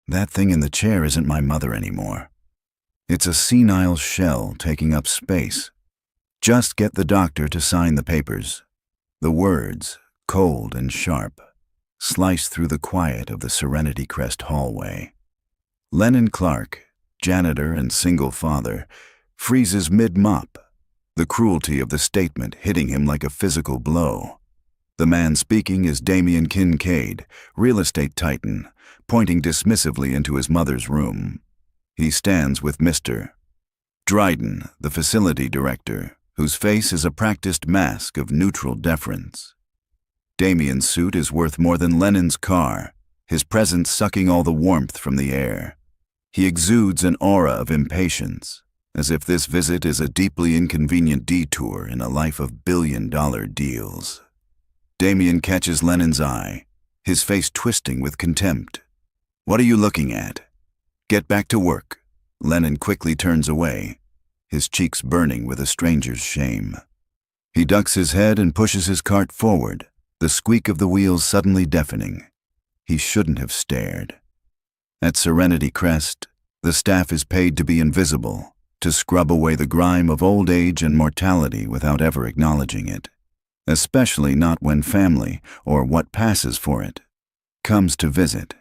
That thing in the chair isn't my mother anymore. It's a senile shell taking up space. Just get the doctor to sign the papers. The words, cold and sharp, slice through the quiet of the Serenity Crest hallway. Lennon Clark, janitor and single father, freezes mid-mop, the cruelty of the statement hitting him like a physical blow. The man speaking is Damian Kincaid, real estate titan, pointing dismissively into his mother's room. He stands with Mr. Dryden, the facility director, whose face is a practiced mask of neutral deference. Damian's suit is worth more than Lennon's car, his presence sucking all the warmth from the air. He exudes an aura of impatience, as if this visit is a deeply inconvenient detour in a life of billion-dollar deals. Damian catches Lennon's eye, his face twisting with contempt. "What are you looking at?" "Get back to work." Lennon quickly turns away, his cheeks burning with a stranger's shame. He ducks his head and pushes his cart forward, the squeak of the wheels suddenly deafening. He shouldn't have stared. At Serenity Crest, the staff is paid to be invisible, to scrub away the grime of old age and mortality without ever acknowledging it, especially not when family, or what passes for it, comes to visit.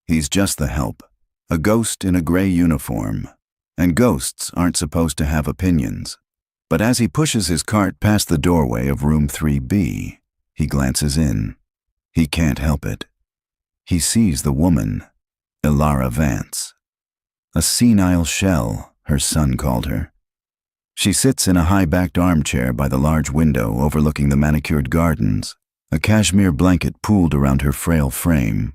He's just the help, a ghost in a gray uniform, and ghosts aren't supposed to have opinions. But as he pushes his cart past the doorway of room 3B, he glances in. He can't help it. He sees the woman, Ilara Vance. A senile shell, her son called her. She sits in a high-backed armchair by the large window overlooking the manicured gardens, a cashmere blanket pooled around her frail frame.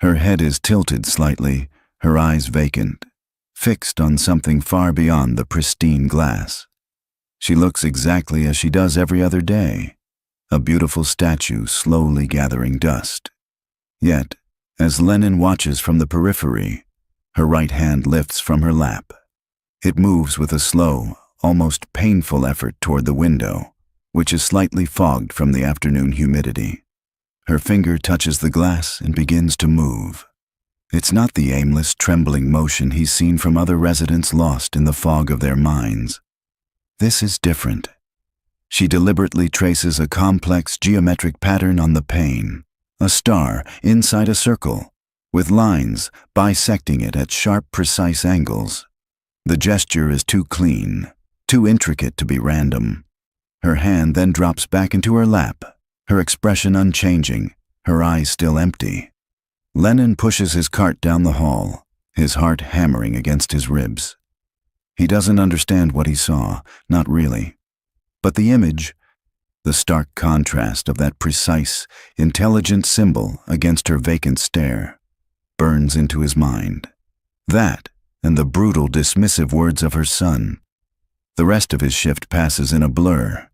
Her head is tilted slightly, her eyes vacant, fixed on something far beyond the pristine glass. She looks exactly as she does every other day, a beautiful statue slowly gathering dust. Yet, as Lennon watches from the periphery, her right hand lifts from her lap. It moves with a slow, almost painful effort toward the window, which is slightly fogged from the afternoon humidity. Her finger touches the glass and begins to move. It's not the aimless, trembling motion he's seen from other residents lost in the fog of their minds. This is different. She deliberately traces a complex geometric pattern on the pane, a star inside a circle, with lines bisecting it at sharp, precise angles. The gesture is too clean, too intricate to be random. Her hand then drops back into her lap, her expression unchanging, her eyes still empty. Lennon pushes his cart down the hall, his heart hammering against his ribs. He doesn't understand what he saw, not really. But the image, the stark contrast of that precise, intelligent symbol against her vacant stare, burns into his mind. That, and the brutal, dismissive words of her son. The rest of his shift passes in a blur.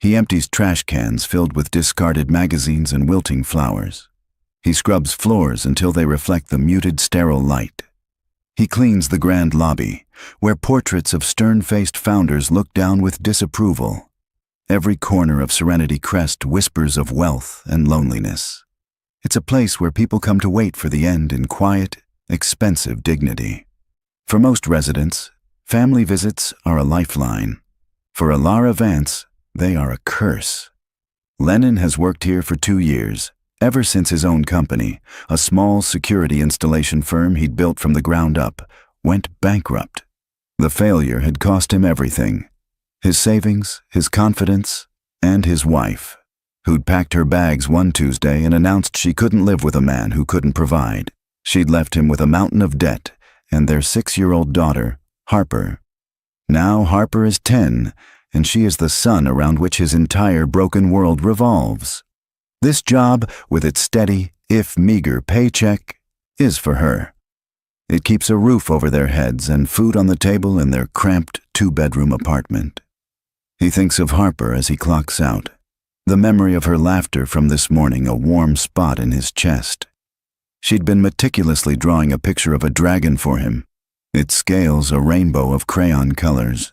He empties trash cans filled with discarded magazines and wilting flowers. He scrubs floors until they reflect the muted, sterile light. He cleans the grand lobby, where portraits of stern-faced founders look down with disapproval. Every corner of Serenity Crest whispers of wealth and loneliness. It's a place where people come to wait for the end in quiet, expensive dignity. For most residents, family visits are a lifeline. For Ilara Vance, they are a curse. Lennon has worked here for 2 years, ever since his own company, a small security installation firm he'd built from the ground up, went bankrupt. The failure had cost him everything: his savings, his confidence, and his wife, who'd packed her bags one Tuesday and announced she couldn't live with a man who couldn't provide. She'd left him with a mountain of debt and their 6-year-old daughter, Harper. Now Harper is 10, and she is the sun around which his entire broken world revolves. This job, with its steady, if meager, paycheck, is for her. It keeps a roof over their heads and food on the table in their cramped 2-bedroom apartment. He thinks of Harper as he clocks out, the memory of her laughter from this morning a warm spot in his chest. She'd been meticulously drawing a picture of a dragon for him, its scales a rainbow of crayon colors.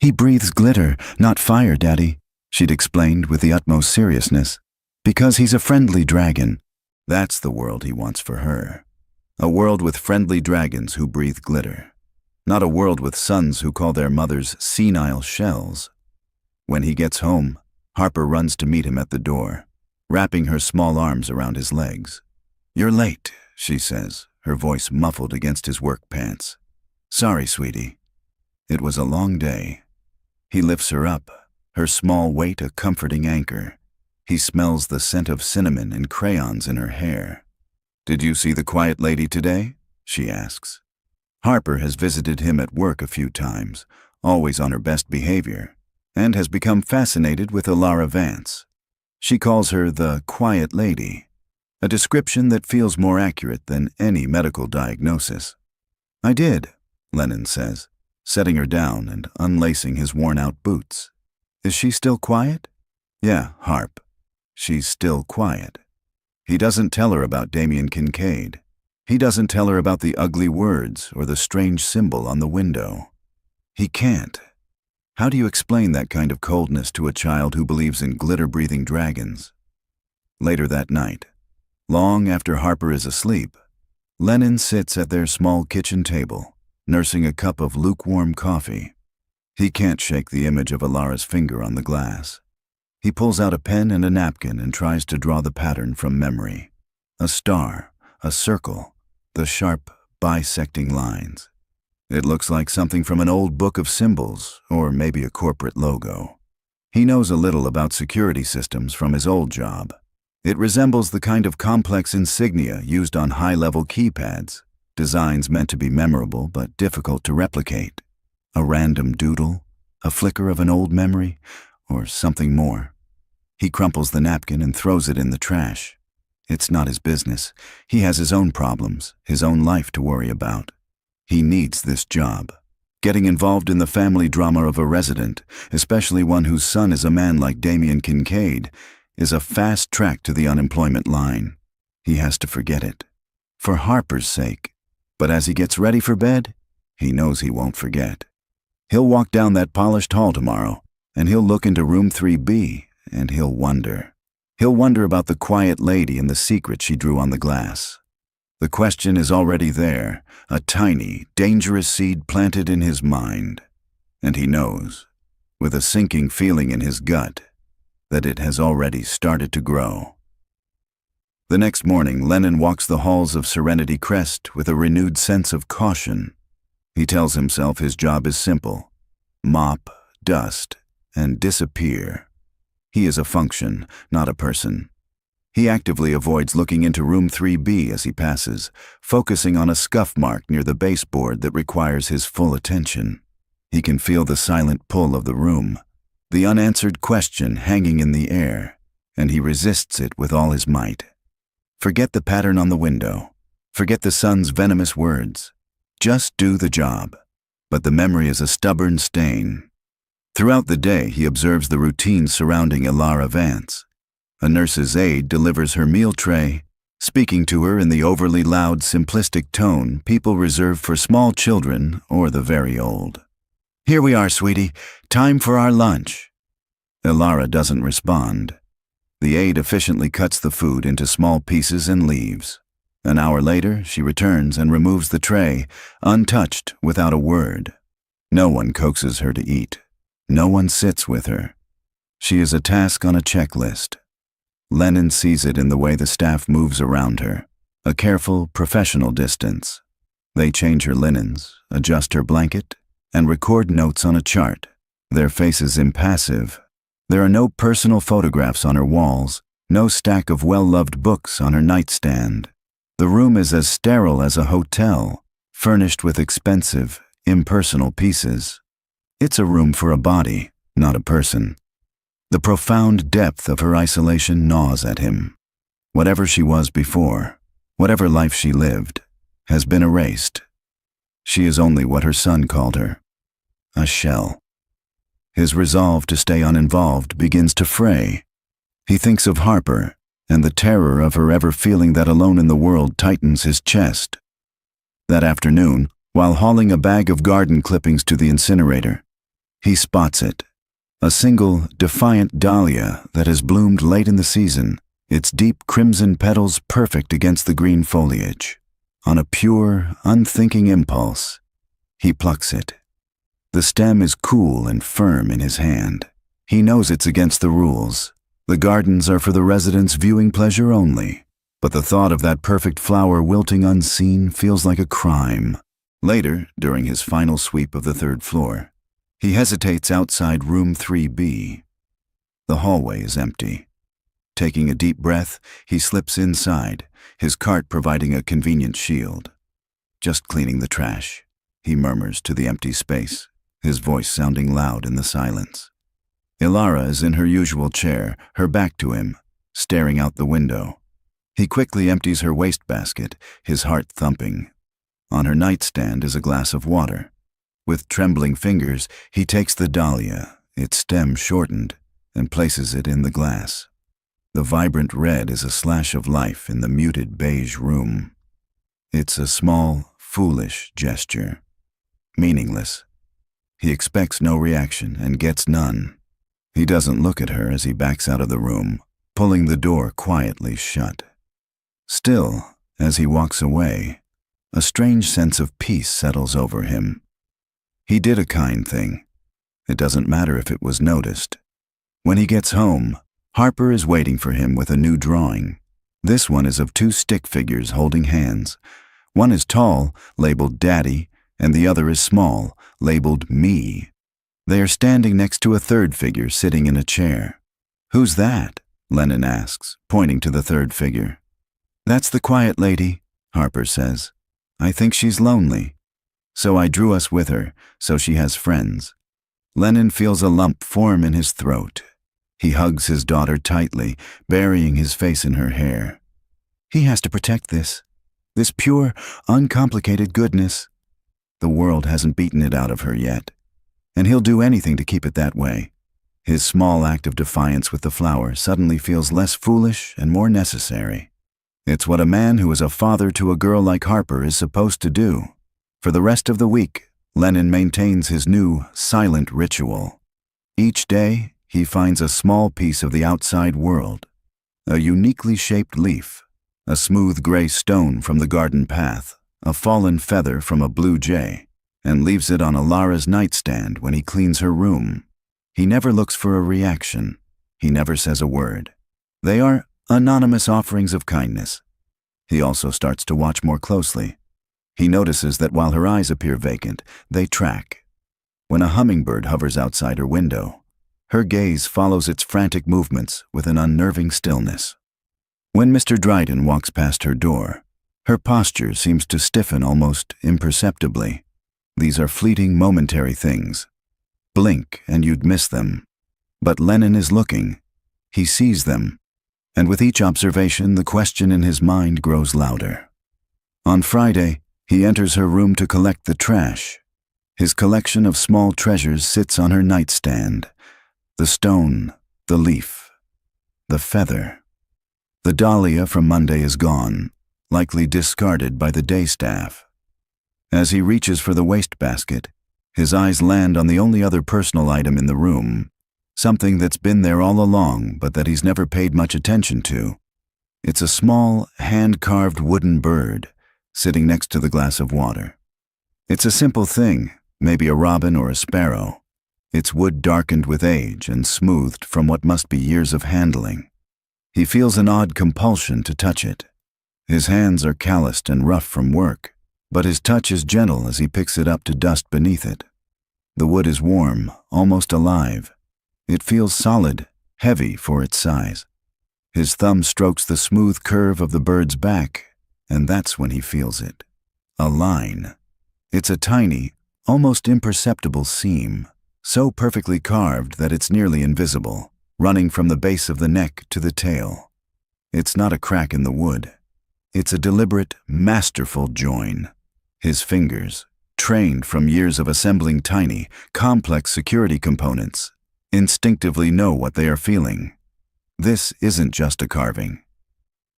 "He breathes glitter, not fire, Daddy," she'd explained with the utmost seriousness. "Because he's a friendly dragon." That's the world he wants for her. A world with friendly dragons who breathe glitter. Not a world with sons who call their mothers senile shells. When he gets home, Harper runs to meet him at the door, wrapping her small arms around his legs. "You're late," she says, her voice muffled against his work pants. "Sorry, sweetie." It was a long day. He lifts her up, her small weight a comforting anchor. He smells the scent of cinnamon and crayons in her hair. "Did you see the quiet lady today?" she asks. Harper has visited him at work a few times, always on her best behavior, and has become fascinated with Elara Vance. She calls her the quiet lady, a description that feels more accurate than any medical diagnosis. "I did," Lennon says, setting her down and unlacing his worn-out boots. "Is she still quiet?" "Yeah, Harp. She's still quiet." He doesn't tell her about Damien Kincaid. He doesn't tell her about the ugly words or the strange symbol on the window. He can't. How do you explain that kind of coldness to a child who believes in glitter-breathing dragons? Later that night, long after Harper is asleep, Lennon sits at their small kitchen table, nursing a cup of lukewarm coffee. He can't shake the image of Elara's finger on the glass. He pulls out a pen and a napkin and tries to draw the pattern from memory. A star, a circle, the sharp, bisecting lines. It looks like something from an old book of symbols, or maybe a corporate logo. He knows a little about security systems from his old job. It resembles the kind of complex insignia used on high-level keypads, designs meant to be memorable but difficult to replicate. A random doodle, a flicker of an old memory, or something more. He crumples the napkin and throws it in the trash. It's not his business. He has his own problems, his own life to worry about. He needs this job. Getting involved in the family drama of a resident, especially one whose son is a man like Damien Kincaid, is a fast track to the unemployment line. He has to forget it. For Harper's sake. But as he gets ready for bed, he knows he won't forget. He'll walk down that polished hall tomorrow, and he'll look into room 3B, and he'll wonder. He'll wonder about the quiet lady and the secret she drew on the glass. The question is already there, a tiny, dangerous seed planted in his mind. And he knows, with a sinking feeling in his gut, that it has already started to grow. The next morning, Lennon walks the halls of Serenity Crest with a renewed sense of caution. He tells himself his job is simple: mop, dust, and disappear. He is a function, not a person. He actively avoids looking into room 3B as he passes, focusing on a scuff mark near the baseboard that requires his full attention. He can feel the silent pull of the room, the unanswered question hanging in the air, and he resists it with all his might. Forget the pattern on the window. Forget the son's venomous words. Just do the job. But the memory is a stubborn stain. Throughout the day, he observes the routine surrounding Elara Vance. A nurse's aide delivers her meal tray, speaking to her in the overly loud, simplistic tone people reserve for small children or the very old. "Here we are, sweetie. Time for our lunch." Elara doesn't respond. The aide efficiently cuts the food into small pieces and leaves. An hour later, she returns and removes the tray, untouched, without a word. No one coaxes her to eat. No one sits with her. She is a task on a checklist. Lennon sees it in the way the staff moves around her, a careful, professional distance. They change her linens, adjust her blanket, and record notes on a chart, their faces impassive. There are no personal photographs on her walls, no stack of well-loved books on her nightstand. The room is as sterile as a hotel, furnished with expensive, impersonal pieces. It's a room for a body, not a person. The profound depth of her isolation gnaws at him. Whatever she was before, whatever life she lived, has been erased. She is only what her son called her, a shell. His resolve to stay uninvolved begins to fray. He thinks of Harper, and the terror of her ever feeling that alone in the world tightens his chest. That afternoon, while hauling a bag of garden clippings to the incinerator, he spots it. A single, defiant dahlia that has bloomed late in the season, its deep crimson petals perfect against the green foliage. On a pure, unthinking impulse, he plucks it. The stem is cool and firm in his hand. He knows it's against the rules. The gardens are for the residents' viewing pleasure only. But the thought of that perfect flower wilting unseen feels like a crime. Later, during his final sweep of the third floor, he hesitates outside room 3B. The hallway is empty. Taking a deep breath, he slips inside, his cart providing a convenient shield. "Just cleaning the trash," he murmurs to the empty space, his voice sounding loud in the silence. Ilara is in her usual chair, her back to him, staring out the window. He quickly empties her wastebasket, his heart thumping. On her nightstand is a glass of water. With trembling fingers, he takes the dahlia, its stem shortened, and places it in the glass. The vibrant red is a slash of life in the muted beige room. It's a small, foolish gesture. Meaningless. He expects no reaction and gets none. He doesn't look at her as he backs out of the room, pulling the door quietly shut. Still, as he walks away, a strange sense of peace settles over him. He did a kind thing. It doesn't matter if it was noticed. When he gets home, Harper is waiting for him with a new drawing. This one is of two stick figures holding hands. One is tall, labeled Daddy, and the other is small, labeled Me. They are standing next to a third figure sitting in a chair. "Who's that?" Lennon asks, pointing to the third figure. "That's the quiet lady," Harper says. "I think she's lonely. So I drew us with her, so she has friends." Lennon feels a lump form in his throat. He hugs his daughter tightly, burying his face in her hair. He has to protect this pure, uncomplicated goodness. The world hasn't beaten it out of her yet, and he'll do anything to keep it that way. His small act of defiance with the flower suddenly feels less foolish and more necessary. It's what a man who is a father to a girl like Harper is supposed to do. For the rest of the week, Lennon maintains his new, silent ritual. Each day, he finds a small piece of the outside world, a uniquely shaped leaf, a smooth gray stone from the garden path, a fallen feather from a blue jay, and leaves it on Ilara's nightstand when he cleans her room. He never looks for a reaction. He never says a word. They are anonymous offerings of kindness. He also starts to watch more closely. He notices that while her eyes appear vacant, they track. When a hummingbird hovers outside her window, her gaze follows its frantic movements with an unnerving stillness. When Mr. Dryden walks past her door, her posture seems to stiffen almost imperceptibly. These are fleeting, momentary things. Blink and you'd miss them. But Lennon is looking. He sees them. And with each observation, the question in his mind grows louder. On Friday, he enters her room to collect the trash. His collection of small treasures sits on her nightstand. The stone, the leaf, the feather. The dahlia from Monday is gone, likely discarded by the day staff. As he reaches for the wastebasket, his eyes land on the only other personal item in the room, something that's been there all along but that he's never paid much attention to. It's a small, hand-carved wooden bird sitting next to the glass of water. It's a simple thing, maybe a robin or a sparrow. Its wood darkened with age and smoothed from what must be years of handling. He feels an odd compulsion to touch it. His hands are calloused and rough from work, but his touch is gentle as he picks it up to dust beneath it. The wood is warm, almost alive. It feels solid, heavy for its size. His thumb strokes the smooth curve of the bird's back, and that's when he feels it. A line. It's a tiny, almost imperceptible seam, so perfectly carved that it's nearly invisible, running from the base of the neck to the tail. It's not a crack in the wood. It's a deliberate, masterful join. His fingers, trained from years of assembling tiny, complex security components, instinctively know what they are feeling. This isn't just a carving.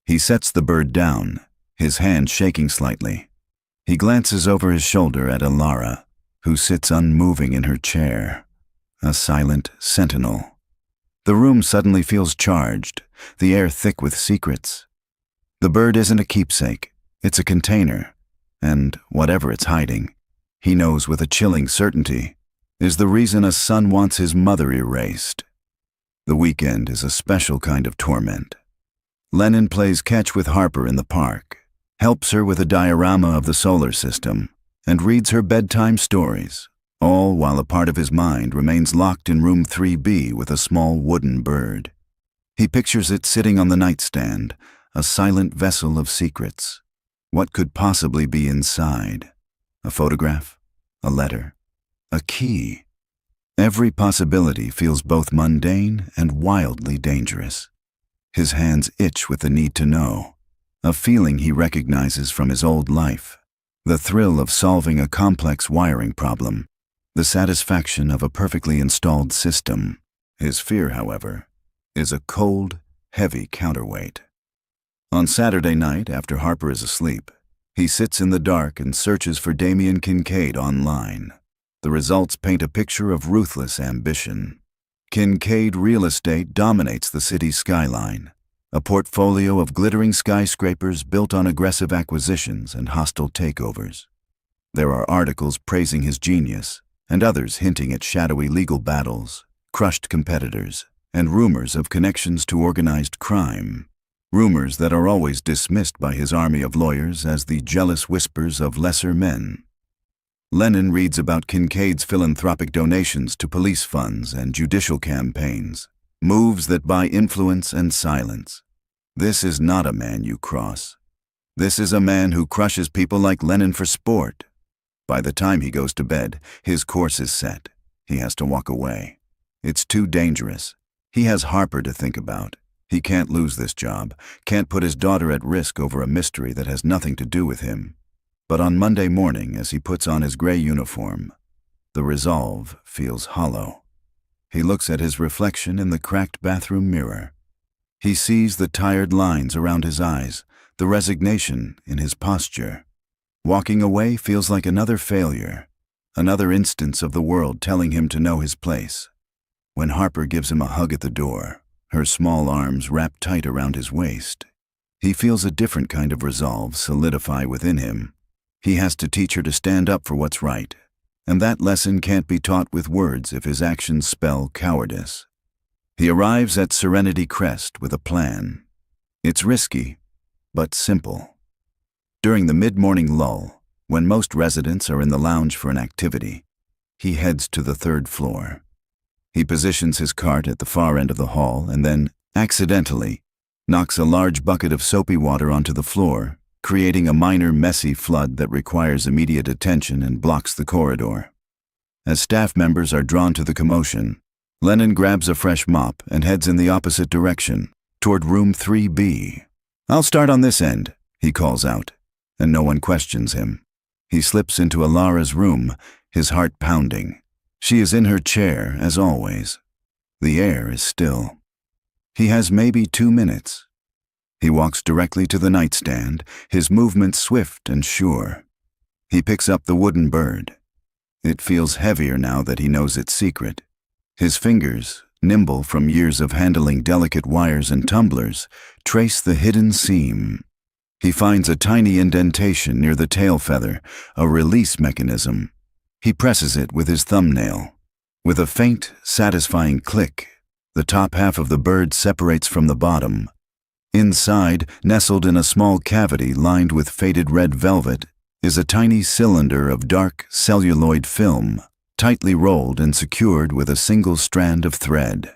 He sets the bird down, his hand shaking slightly. He glances over his shoulder at Ilara, who sits unmoving in her chair, a silent sentinel. The room suddenly feels charged, the air thick with secrets. The bird isn't a keepsake, it's a container, and whatever it's hiding, he knows with a chilling certainty, is the reason a son wants his mother erased. The weekend is a special kind of torment. Lennon plays catch with Harper in the park, helps her with a diorama of the solar system, and reads her bedtime stories, all while a part of his mind remains locked in room 3B with a small wooden bird. He pictures it sitting on the nightstand, a silent vessel of secrets. What could possibly be inside? A photograph? A letter? A key? Every possibility feels both mundane and wildly dangerous. His hands itch with the need to know, a feeling he recognizes from his old life, the thrill of solving a complex wiring problem, the satisfaction of a perfectly installed system. His fear, however, is a cold, heavy counterweight. On Saturday night, after Harper is asleep, he sits in the dark and searches for Damien Kincaid online. The results paint a picture of ruthless ambition. Kincaid Real Estate dominates the city's skyline, a portfolio of glittering skyscrapers built on aggressive acquisitions and hostile takeovers. There are articles praising his genius, and others hinting at shadowy legal battles, crushed competitors, and rumors of connections to organized crime. Rumors that are always dismissed by his army of lawyers as the jealous whispers of lesser men. Lennon reads about Kincaid's philanthropic donations to police funds and judicial campaigns, moves that buy influence and silence. This is not a man you cross. This is a man who crushes people like Lennon for sport. By the time he goes to bed, his course is set. He has to walk away. It's too dangerous. He has Harper to think about. He can't lose this job, can't put his daughter at risk over a mystery that has nothing to do with him. But on Monday morning, as he puts on his gray uniform, the resolve feels hollow. He looks at his reflection in the cracked bathroom mirror. He sees the tired lines around his eyes, the resignation in his posture. Walking away feels like another failure, another instance of the world telling him to know his place. When Harper gives him a hug at the door, her small arms wrapped tight around his waist, he feels a different kind of resolve solidify within him. He has to teach her to stand up for what's right, and that lesson can't be taught with words if his actions spell cowardice. He arrives at Serenity Crest with a plan. It's risky, but simple. During the mid-morning lull, when most residents are in the lounge for an activity, he heads to the 3rd floor. He positions his cart at the far end of the hall and then, accidentally, knocks a large bucket of soapy water onto the floor, creating a minor messy flood that requires immediate attention and blocks the corridor. As staff members are drawn to the commotion, Lennon grabs a fresh mop and heads in the opposite direction, toward room 3B. "I'll start on this end," he calls out, and no one questions him. He slips into Alara's room, his heart pounding. She is in her chair, as always. The air is still. He has maybe 2 minutes. He walks directly to the nightstand, his movements swift and sure. He picks up the wooden bird. It feels heavier now that he knows its secret. His fingers, nimble from years of handling delicate wires and tumblers, trace the hidden seam. He finds a tiny indentation near the tail feather, a release mechanism. He presses it with his thumbnail. With a faint, satisfying click, the top half of the bird separates from the bottom. Inside, nestled in a small cavity lined with faded red velvet, is a tiny cylinder of dark celluloid film, tightly rolled and secured with a single strand of thread.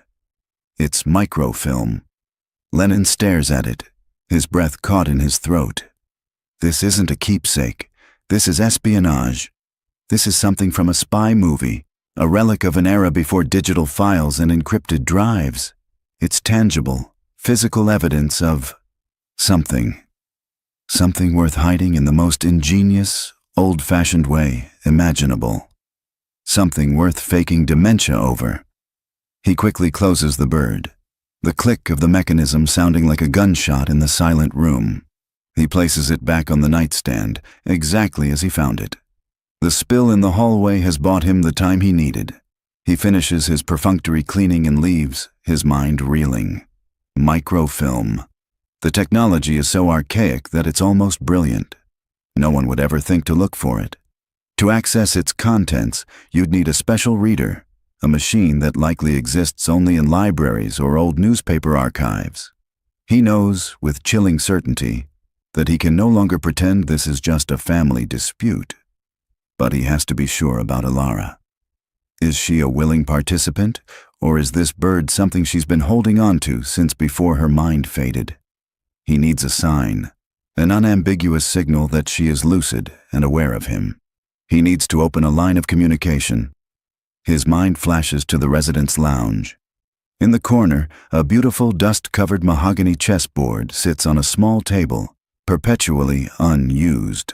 It's microfilm. Lennon stares at it, his breath caught in his throat. This isn't a keepsake. This is espionage. This is something from a spy movie, a relic of an era before digital files and encrypted drives. It's tangible, physical evidence of something. Something worth hiding in the most ingenious, old-fashioned way imaginable. Something worth faking dementia over. He quickly closes the bird, the click of the mechanism sounding like a gunshot in the silent room. He places it back on the nightstand, exactly as he found it. The spill in the hallway has bought him the time he needed. He finishes his perfunctory cleaning and leaves, his mind reeling. Microfilm. The technology is so archaic that it's almost brilliant. No one would ever think to look for it. To access its contents, you'd need a special reader, a machine that likely exists only in libraries or old newspaper archives. He knows, with chilling certainty, that he can no longer pretend this is just a family dispute. But he has to be sure about Ilara. Is she a willing participant, or is this bird something she's been holding on to since before her mind faded? He needs a sign, an unambiguous signal that she is lucid and aware of him. He needs to open a line of communication. His mind flashes to the residence lounge. In the corner, a beautiful dust-covered mahogany chessboard sits on a small table, perpetually unused.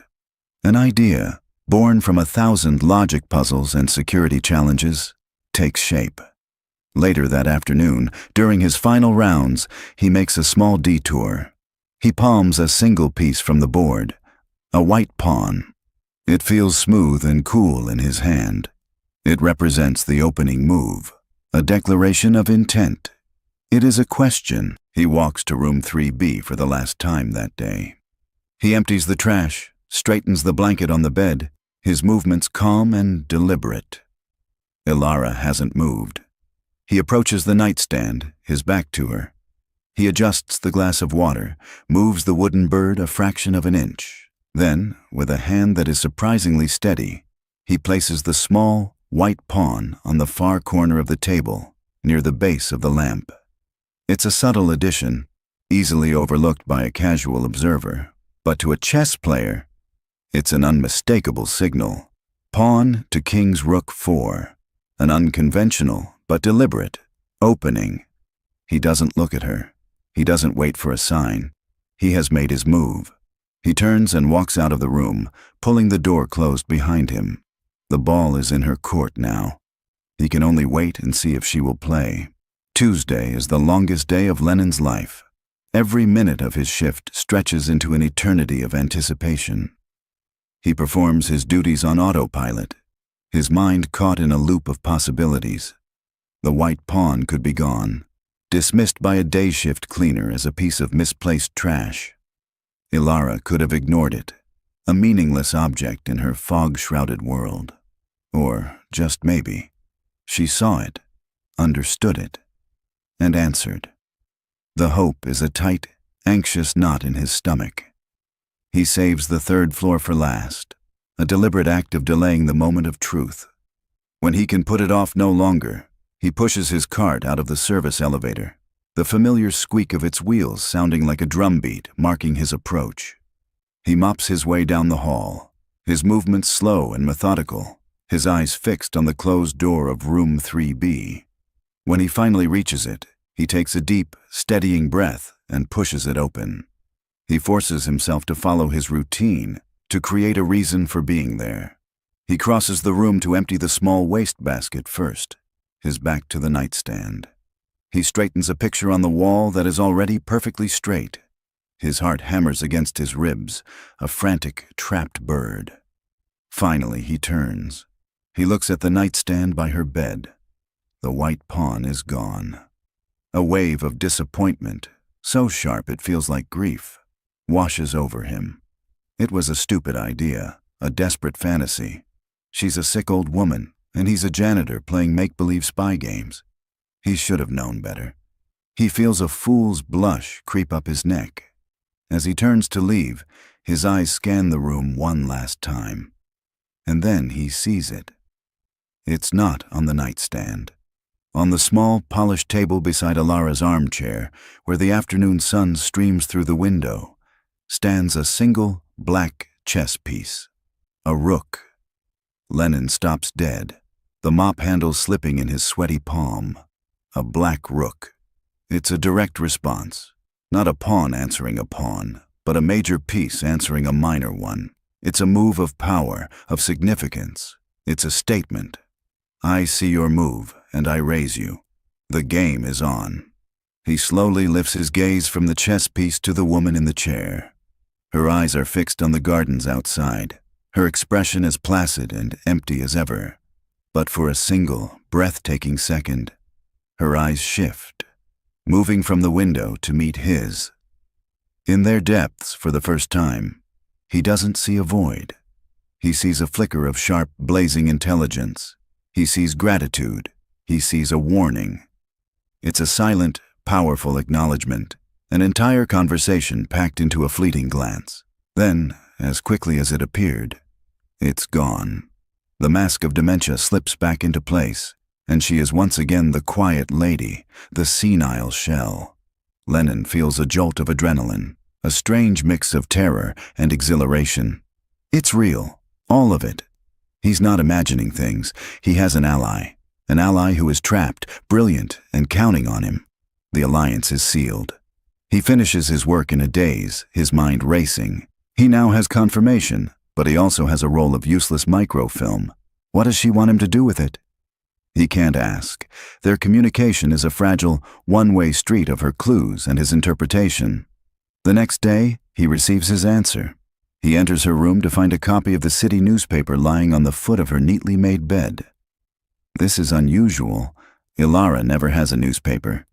An idea, born from 1,000 logic puzzles and security challenges, takes shape. Later that afternoon, during his final rounds, he makes a small detour. He palms a single piece from the board, a white pawn. It feels smooth and cool in his hand. It represents the opening move, a declaration of intent. It is a question. He walks to room 3B for the last time that day. He empties the trash, straightens the blanket on the bed, his movements calm and deliberate. Ilara hasn't moved. He approaches the nightstand, his back to her. He adjusts the glass of water, moves the wooden bird a fraction of an inch. Then, with a hand that is surprisingly steady, he places the small, white pawn on the far corner of the table, near the base of the lamp. It's a subtle addition, easily overlooked by a casual observer, but to a chess player, it's an unmistakable signal. Pawn to King's Rook 4, an unconventional but deliberate opening. He doesn't look at her. He doesn't wait for a sign. He has made his move. He turns and walks out of the room, pulling the door closed behind him. The ball is in her court now. He can only wait and see if she will play. Tuesday is the longest day of Lennon's life. Every minute of his shift stretches into an eternity of anticipation. He performs his duties on autopilot, his mind caught in a loop of possibilities. The white pawn could be gone, dismissed by a day shift cleaner as a piece of misplaced trash. Ilara could have ignored it, a meaningless object in her fog-shrouded world. Or, just maybe, she saw it, understood it, and answered. The hope is a tight, anxious knot in his stomach. He saves the third floor for last, a deliberate act of delaying the moment of truth. When he can put it off no longer, he pushes his cart out of the service elevator, the familiar squeak of its wheels sounding like a drumbeat marking his approach. He mops his way down the hall, his movements slow and methodical, his eyes fixed on the closed door of room 3B. When he finally reaches it, he takes a deep, steadying breath and pushes it open. He forces himself to follow his routine, to create a reason for being there. He crosses the room to empty the small wastebasket first, his back to the nightstand. He straightens a picture on the wall that is already perfectly straight. His heart hammers against his ribs, a frantic, trapped bird. Finally, he turns. He looks at the nightstand by her bed. The white pawn is gone. A wave of disappointment, so sharp it feels like grief, washes over him. It was a stupid idea, a desperate fantasy. She's a sick old woman, and he's a janitor playing make-believe spy games. He should have known better. He feels a fool's blush creep up his neck. As he turns to leave, his eyes scan the room one last time. And then he sees it. It's not on the nightstand. On the small, polished table beside Ilara's armchair, where the afternoon sun streams through the window, stands a single, black chess piece. A rook. Lennon stops dead, the mop handle slipping in his sweaty palm. A black rook. It's a direct response. Not a pawn answering a pawn, but a major piece answering a minor one. It's a move of power, of significance. It's a statement. I see your move, and I raise you. The game is on. He slowly lifts his gaze from the chess piece to the woman in the chair. Her eyes are fixed on the gardens outside, her expression as placid and empty as ever. But for a single, breathtaking second, her eyes shift, moving from the window to meet his. In their depths, for the first time, He doesn't see a void. He sees a flicker of sharp, blazing intelligence. He sees gratitude. He sees a warning. It's a silent, powerful acknowledgement, an entire conversation packed into a fleeting glance. Then, as quickly as it appeared, it's gone. The mask of dementia slips back into place, and she is once again the quiet lady, the senile shell. Lennon feels a jolt of adrenaline, a strange mix of terror and exhilaration. It's real, all of it. He's not imagining things. He has an ally who is trapped, brilliant, and counting on him. The alliance is sealed. He finishes his work in a daze, his mind racing. He now has confirmation, but he also has a roll of useless microfilm. What does she want him to do with it? He can't ask. Their communication is a fragile, one-way street of her clues and his interpretation. The next day, he receives his answer. He enters her room to find a copy of the city newspaper lying on the foot of her neatly made bed. This is unusual. Ilara never has a newspaper.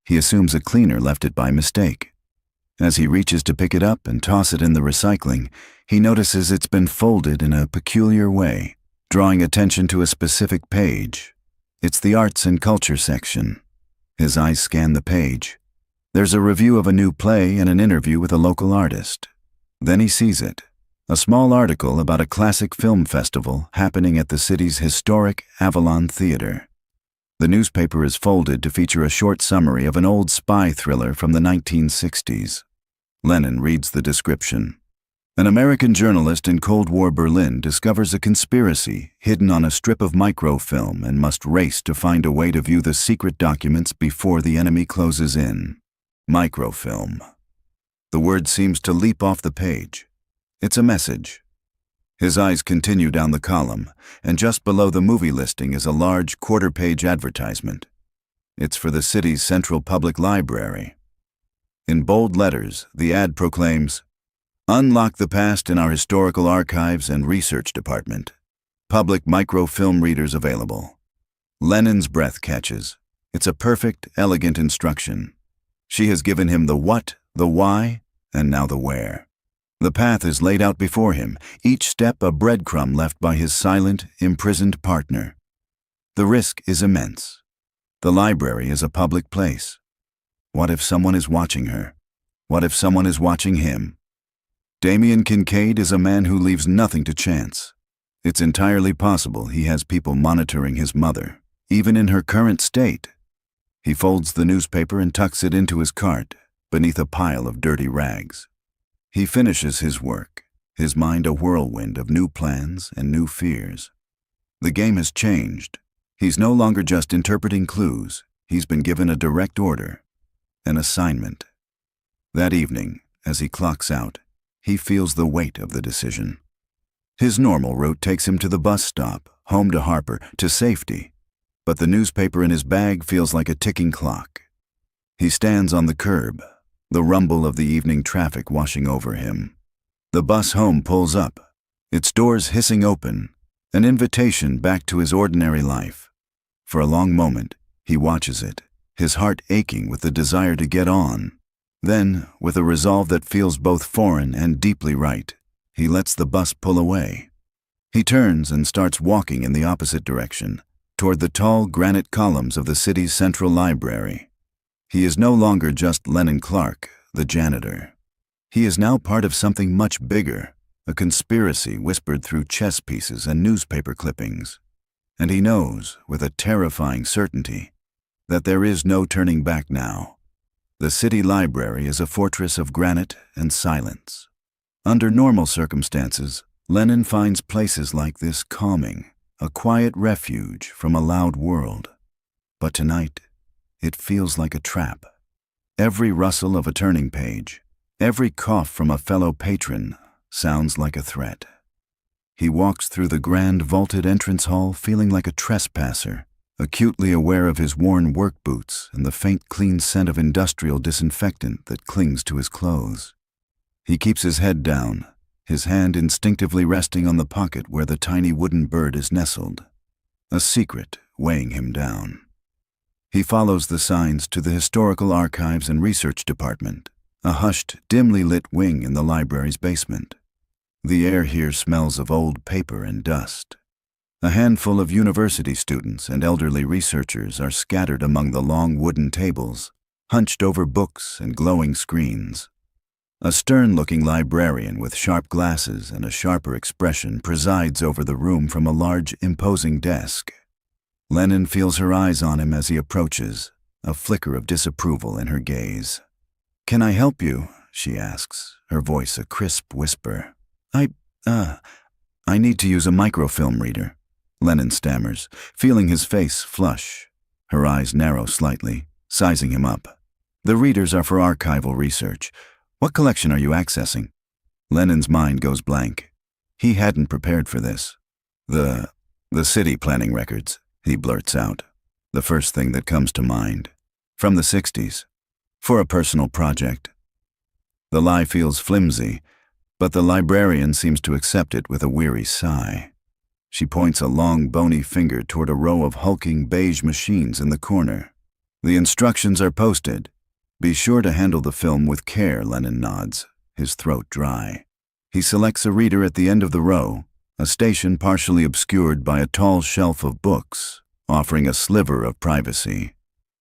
He assumes a cleaner left it by mistake. As he reaches to pick it up and toss it in the recycling, he notices it's been folded in a peculiar way, drawing attention to a specific page. It's the arts and culture section. His eyes scan the page. There's a review of a new play and an interview with a local artist. Then he sees it, a small article about a classic film festival happening at the city's historic Avalon Theater. The newspaper is folded to feature a short summary of an old spy thriller from the 1960s. Lennon reads the description. An American journalist in Cold War Berlin discovers a conspiracy hidden on a strip of microfilm and must race to find a way to view the secret documents before the enemy closes in. Microfilm. The word seems to leap off the page. It's a message. His eyes continue down the column, and just below the movie listing is a large quarter-page advertisement. It's for the city's central public library. In bold letters, the ad proclaims, "Unlock the past in our historical archives and research department. Public microfilm readers available." Lennon's breath catches. It's a perfect, elegant instruction. She has given him the what, the why, and now the where. The path is laid out before him, each step a breadcrumb left by his silent, imprisoned partner. The risk is immense. The library is a public place. What if someone is watching her? What if someone is watching him? Damien Kincaid is a man who leaves nothing to chance. It's entirely possible he has people monitoring his mother, even in her current state. He folds the newspaper and tucks it into his cart, beneath a pile of dirty rags. He finishes his work, his mind a whirlwind of new plans and new fears. The game has changed. He's no longer just interpreting clues. He's been given a direct order, an assignment. That evening, as he clocks out, he feels the weight of the decision. His normal route takes him to the bus stop, home to Harper, to safety. But the newspaper in his bag feels like a ticking clock. He stands on the curb, the rumble of the evening traffic washing over him. The bus home pulls up, its doors hissing open, an invitation back to his ordinary life. For a long moment, he watches it, his heart aching with the desire to get on. Then, with a resolve that feels both foreign and deeply right, he lets the bus pull away. He turns and starts walking in the opposite direction, toward the tall granite columns of the city's central library. He is no longer just Lennon Clark, the janitor. He is now part of something much bigger, a conspiracy whispered through chess pieces and newspaper clippings. And he knows, with a terrifying certainty, that there is no turning back now. The city library is a fortress of granite and silence. Under normal circumstances, Lennon finds places like this calming, a quiet refuge from a loud world. But tonight, it feels like a trap. Every rustle of a turning page, every cough from a fellow patron sounds like a threat. He walks through the grand vaulted entrance hall feeling like a trespasser, acutely aware of his worn work boots and the faint clean scent of industrial disinfectant that clings to his clothes. He keeps his head down, his hand instinctively resting on the pocket where the tiny wooden bird is nestled, a secret weighing him down. He follows the signs to the Historical Archives and Research Department, a hushed, dimly lit wing in the library's basement. The air here smells of old paper and dust. A handful of university students and elderly researchers are scattered among the long wooden tables, hunched over books and glowing screens. A stern-looking librarian with sharp glasses and a sharper expression presides over the room from a large, imposing desk. Lennon feels her eyes on him as he approaches, a flicker of disapproval in her gaze. "Can I help you?" she asks, her voice a crisp whisper. I need to use a microfilm reader," Lennon stammers, feeling his face flush. Her eyes narrow slightly, sizing him up. "The readers are for archival research. What collection are you accessing?" Lennon's mind goes blank. He hadn't prepared for this. The city planning records," he blurts out, the first thing that comes to mind. "From the 60s. For a personal project." The lie feels flimsy, but the librarian seems to accept it with a weary sigh. She points a long, bony finger toward a row of hulking beige machines in the corner. "The instructions are posted. Be sure to handle the film with care," Lennon nods, his throat dry. He selects a reader at the end of the row, a station partially obscured by a tall shelf of books, offering a sliver of privacy.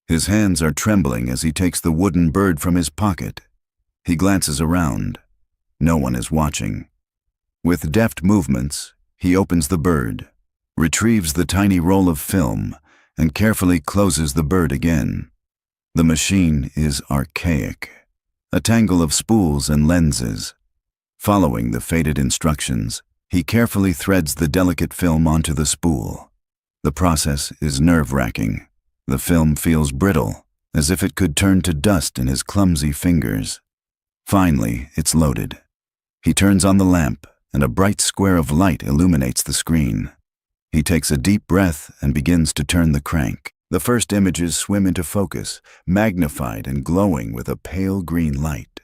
His hands are trembling as he takes the wooden bird from his pocket. He glances around. No one is watching. With deft movements, he opens the bird, retrieves the tiny roll of film, and carefully closes the bird again. The machine is archaic, a tangle of spools and lenses. Following the faded instructions, he carefully threads the delicate film onto the spool. The process is nerve-wracking. The film feels brittle, as if it could turn to dust in his clumsy fingers. Finally, it's loaded. He turns on the lamp, and a bright square of light illuminates the screen. He takes a deep breath and begins to turn the crank. The first images swim into focus, magnified and glowing with a pale green light.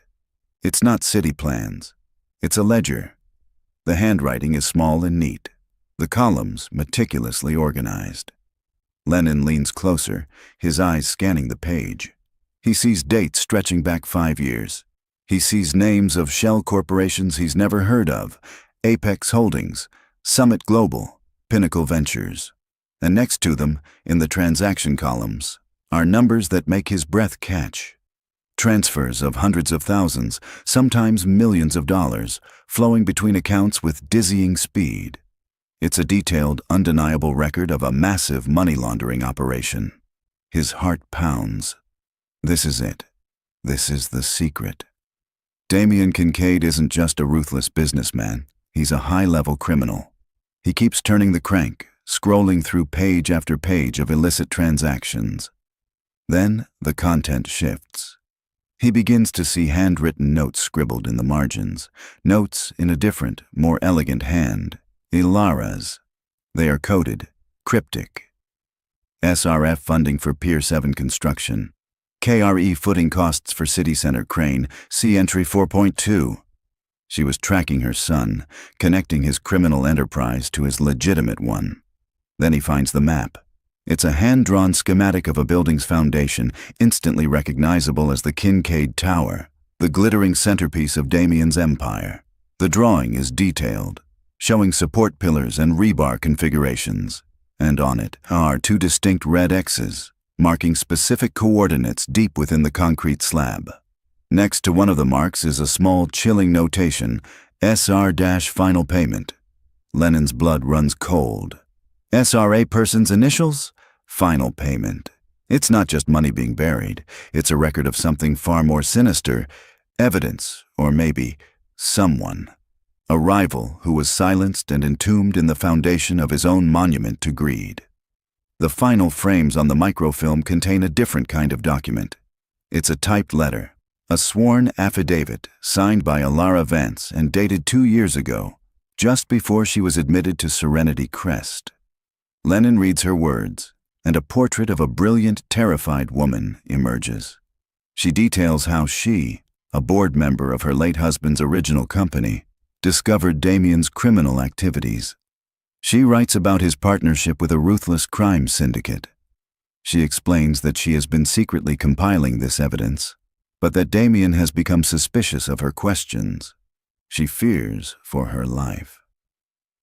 It's not city plans. It's a ledger. The handwriting is small and neat, the columns meticulously organized. Lennon leans closer, his eyes scanning the page. He sees dates stretching back 5 years. He sees names of shell corporations he's never heard of: Apex Holdings, Summit Global, Pinnacle Ventures. And next to them, in the transaction columns, are numbers that make his breath catch. Transfers of hundreds of thousands, sometimes millions of dollars, flowing between accounts with dizzying speed. It's a detailed, undeniable record of a massive money laundering operation. His heart pounds. This is it. This is the secret. Damien Kincaid isn't just a ruthless businessman. He's a high-level criminal. He keeps turning the crank, scrolling through page after page of illicit transactions. Then the content shifts. He begins to see handwritten notes scribbled in the margins, notes in a different, more elegant hand, Ilara's. They are coded, cryptic. SRF funding for Pier 7 construction. KRE footing costs for city center crane, see entry 4.2. She was tracking her son, connecting his criminal enterprise to his legitimate one. Then he finds the map. It's a hand-drawn schematic of a building's foundation, instantly recognizable as the Kincaid Tower, the glittering centerpiece of Damien's empire. The drawing is detailed, showing support pillars and rebar configurations, and on it are 2 distinct red X's, marking specific coordinates deep within the concrete slab. Next to one of the marks is a small, chilling notation, SR-final payment. Lennon's blood runs cold. SRA person's initials? Final payment. It's not just money being buried. It's a record of something far more sinister. Evidence, or maybe someone. A rival who was silenced and entombed in the foundation of his own monument to greed. The final frames on the microfilm contain a different kind of document. It's a typed letter, a sworn affidavit signed by Ilara Vance and dated 2 years ago, just before she was admitted to Serenity Crest. Lennon reads her words, and a portrait of a brilliant, terrified woman emerges. She details how she, a board member of her late husband's original company, discovered Damien's criminal activities. She writes about his partnership with a ruthless crime syndicate. She explains that she has been secretly compiling this evidence, but that Damien has become suspicious of her questions. She fears for her life.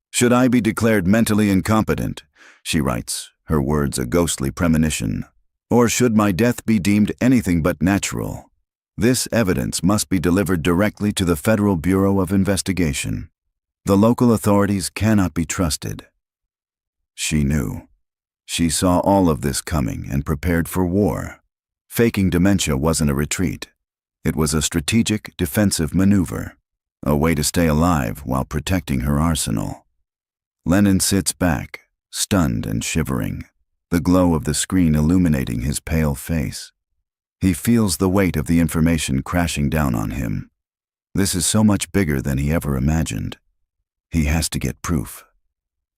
"Should I be declared mentally incompetent?" she writes, her words a ghostly premonition. "Or should my death be deemed anything but natural? This evidence must be delivered directly to the Federal Bureau of Investigation. The local authorities cannot be trusted." She knew. She saw all of this coming and prepared for war. Faking dementia wasn't a retreat. It was a strategic, defensive maneuver, a way to stay alive while protecting her arsenal. Lennon sits back, stunned and shivering, the glow of the screen illuminating his pale face. He feels the weight of the information crashing down on him. This is so much bigger than he ever imagined. He has to get proof.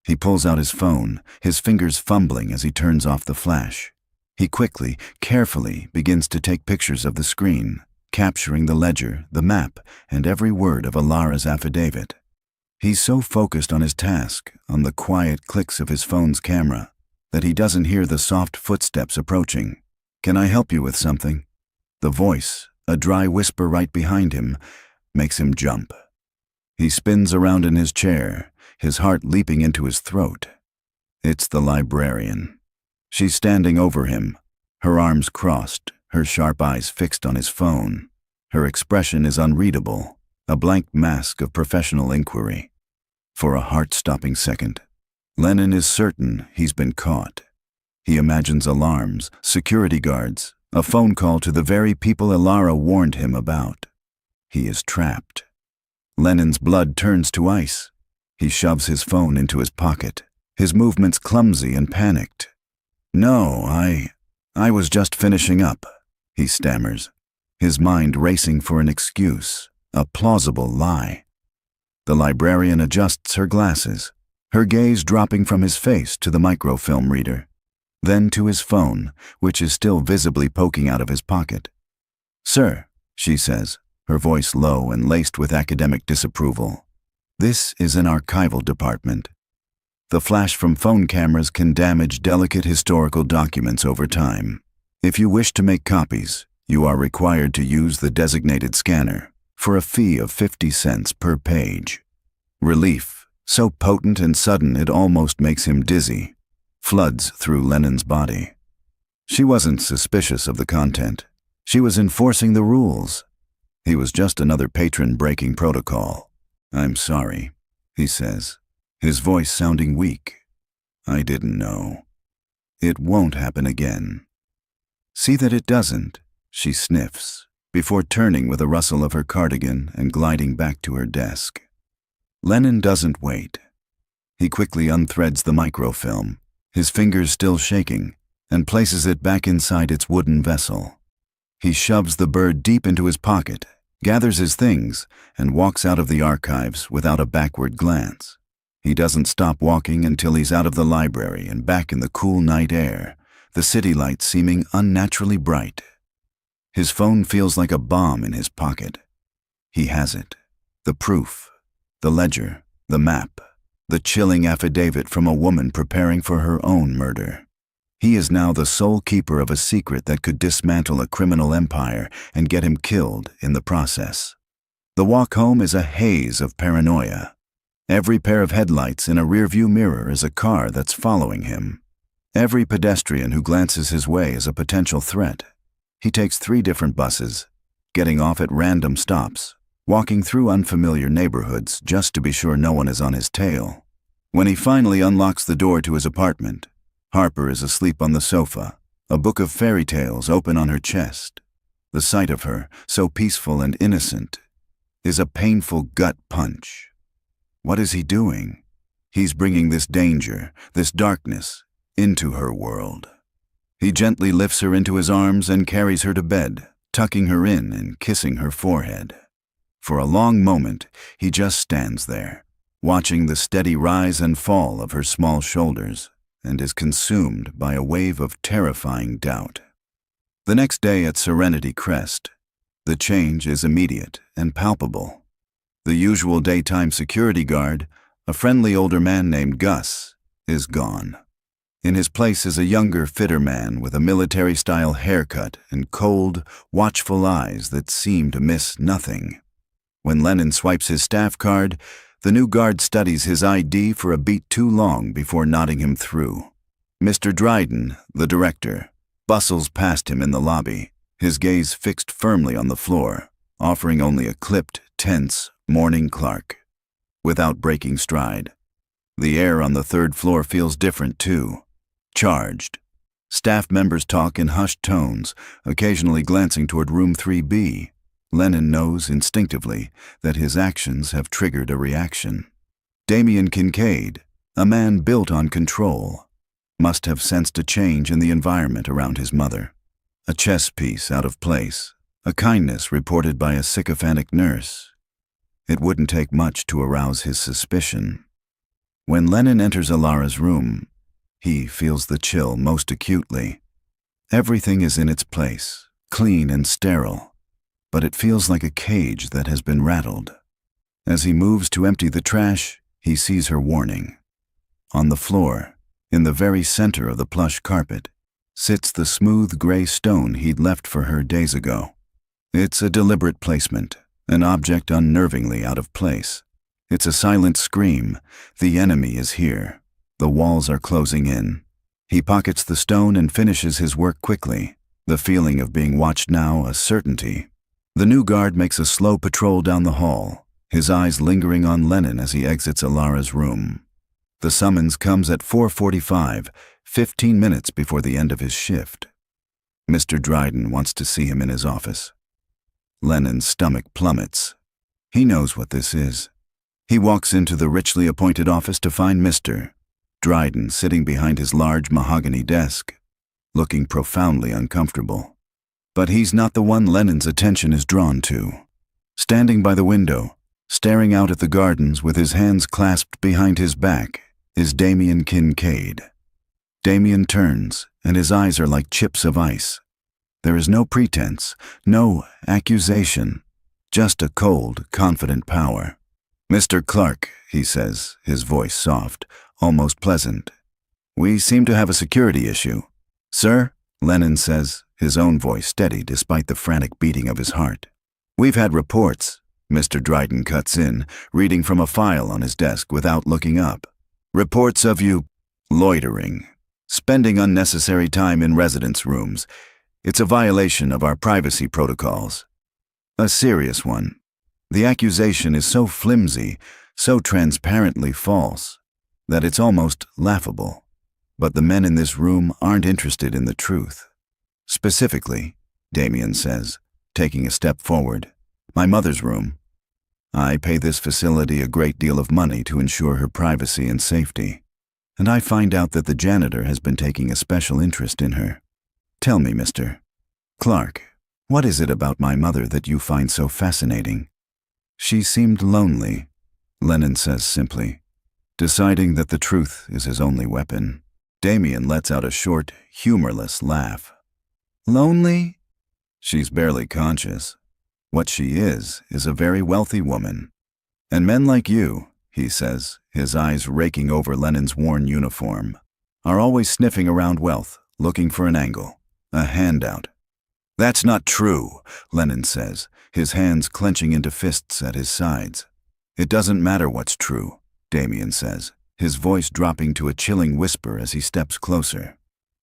He pulls out his phone, his fingers fumbling as he turns off the flash. He quickly, carefully begins to take pictures of the screen, capturing the ledger, the map, and every word of Alara's affidavit. He's so focused on his task, on the quiet clicks of his phone's camera, that he doesn't hear the soft footsteps approaching. "Can I help you with something?" The voice, a dry whisper right behind him, makes him jump. He spins around in his chair, his heart leaping into his throat. It's the librarian. She's standing over him, her arms crossed, her sharp eyes fixed on his phone. Her expression is unreadable, a blank mask of professional inquiry. For a heart-stopping second, Lennon is certain he's been caught. He imagines alarms, security guards, a phone call to the very people Alara warned him about. He is trapped. Lennon's blood turns to ice. He shoves his phone into his pocket, his movements clumsy and panicked. "No, I was just finishing up," he stammers, his mind racing for an excuse, a plausible lie. The librarian adjusts her glasses, her gaze dropping from his face to the microfilm reader, then to his phone, which is still visibly poking out of his pocket. "Sir," she says, her voice low and laced with academic disapproval, "this is an archival department. The flash from phone cameras can damage delicate historical documents over time. If you wish to make copies, you are required to use the designated scanner for a fee of 50 cents per page." Relief, so potent and sudden it almost makes him dizzy, floods through Lennon's body. She wasn't suspicious of the content. She was enforcing the rules. He was just another patron breaking protocol. "I'm sorry," he says, his voice sounding weak. "I didn't know. It won't happen again." "See that it doesn't," she sniffs, before turning with a rustle of her cardigan and gliding back to her desk. Lennon doesn't wait. He quickly unthreads the microfilm, his fingers still shaking, and places it back inside its wooden vessel. He shoves the bird deep into his pocket, gathers his things, and walks out of the archives without a backward glance. He doesn't stop walking until he's out of the library and back in the cool night air, the city lights seeming unnaturally bright. His phone feels like a bomb in his pocket. He has it. The proof, the ledger, the map, the chilling affidavit from a woman preparing for her own murder. He is now the sole keeper of a secret that could dismantle a criminal empire and get him killed in the process. The walk home is a haze of paranoia. Every pair of headlights in a rearview mirror is a car that's following him. Every pedestrian who glances his way is a potential threat. He takes 3 different buses, getting off at random stops, walking through unfamiliar neighborhoods just to be sure no one is on his tail. When he finally unlocks the door to his apartment, Harper is asleep on the sofa, a book of fairy tales open on her chest. The sight of her, so peaceful and innocent, is a painful gut punch. What is he doing? He's bringing this danger, this darkness, into her world. He gently lifts her into his arms and carries her to bed, tucking her in and kissing her forehead. For a long moment, he just stands there, watching the steady rise and fall of her small shoulders, and is consumed by a wave of terrifying doubt. The next day at Serenity Crest, the change is immediate and palpable. The usual daytime security guard, a friendly older man named Gus, is gone. In his place is a younger, fitter man with a military-style haircut and cold, watchful eyes that seem to miss nothing. When Lennon swipes his staff card, the new guard studies his ID for a beat too long before nodding him through. Mr. Dryden, the director, bustles past him in the lobby, his gaze fixed firmly on the floor, offering only a clipped, tense, morning Clark. Without breaking stride. The air on the third floor feels different too. Charged. Staff members talk in hushed tones, occasionally glancing toward room 3B. Lennon knows instinctively that his actions have triggered a reaction. Damien Kincaid, a man built on control, must have sensed a change in the environment around his mother. A chess piece out of place, a kindness reported by a sycophantic nurse. It wouldn't take much to arouse his suspicion. When Lennon enters Alara's room, he feels the chill most acutely. Everything is in its place, clean and sterile, but it feels like a cage that has been rattled. As he moves to empty the trash, he sees her warning. On the floor, in the very center of the plush carpet, sits the smooth gray stone he'd left for her days ago. It's a deliberate placement, an object unnervingly out of place. It's a silent scream. The enemy is here. The walls are closing in. He pockets the stone and finishes his work quickly, the feeling of being watched now a certainty. The new guard makes a slow patrol down the hall, his eyes lingering on Lennon as he exits Alara's room. The summons comes at 4:45, 15 minutes before the end of his shift. Mr. Dryden wants to see him in his office. Lennon's stomach plummets. He knows what this is. He walks into the richly appointed office to find Mr. Dryden sitting behind his large mahogany desk, looking profoundly uncomfortable. But he's not the one Lennon's attention is drawn to. Standing by the window, staring out at the gardens with his hands clasped behind his back, is Damien Kincaid. Damien turns, and his eyes are like chips of ice. There is no pretense, no accusation, just a cold, confident power. "Mr. Clark," he says, his voice soft, almost pleasant. "We seem to have a security issue." "Sir?" Lennon says, his own voice steady despite the frantic beating of his heart. "We've had reports," Mr. Dryden cuts in, reading from a file on his desk without looking up. "Reports of you loitering, spending unnecessary time in residence rooms. It's a violation of our privacy protocols. A serious one. The accusation is so flimsy, so transparently false, that it's almost laughable. But the men in this room aren't interested in the truth. Specifically," Damien says, taking a step forward, "my mother's room. I pay this facility a great deal of money to ensure her privacy and safety, and I find out that the janitor has been taking a special interest in her. Tell me, Mr. Clark, what is it about my mother that you find so fascinating?" "She seemed lonely," Lennon says simply, deciding that the truth is his only weapon. Damien lets out a short, humorless laugh. "Lonely?" "She's barely conscious. What she is a very wealthy woman. And men like you," he says, his eyes raking over Lennon's worn uniform, "are always sniffing around wealth, looking for an angle, a handout." "That's not true," Lennon says, his hands clenching into fists at his sides. "It doesn't matter what's true," Damien says, his voice dropping to a chilling whisper as he steps closer.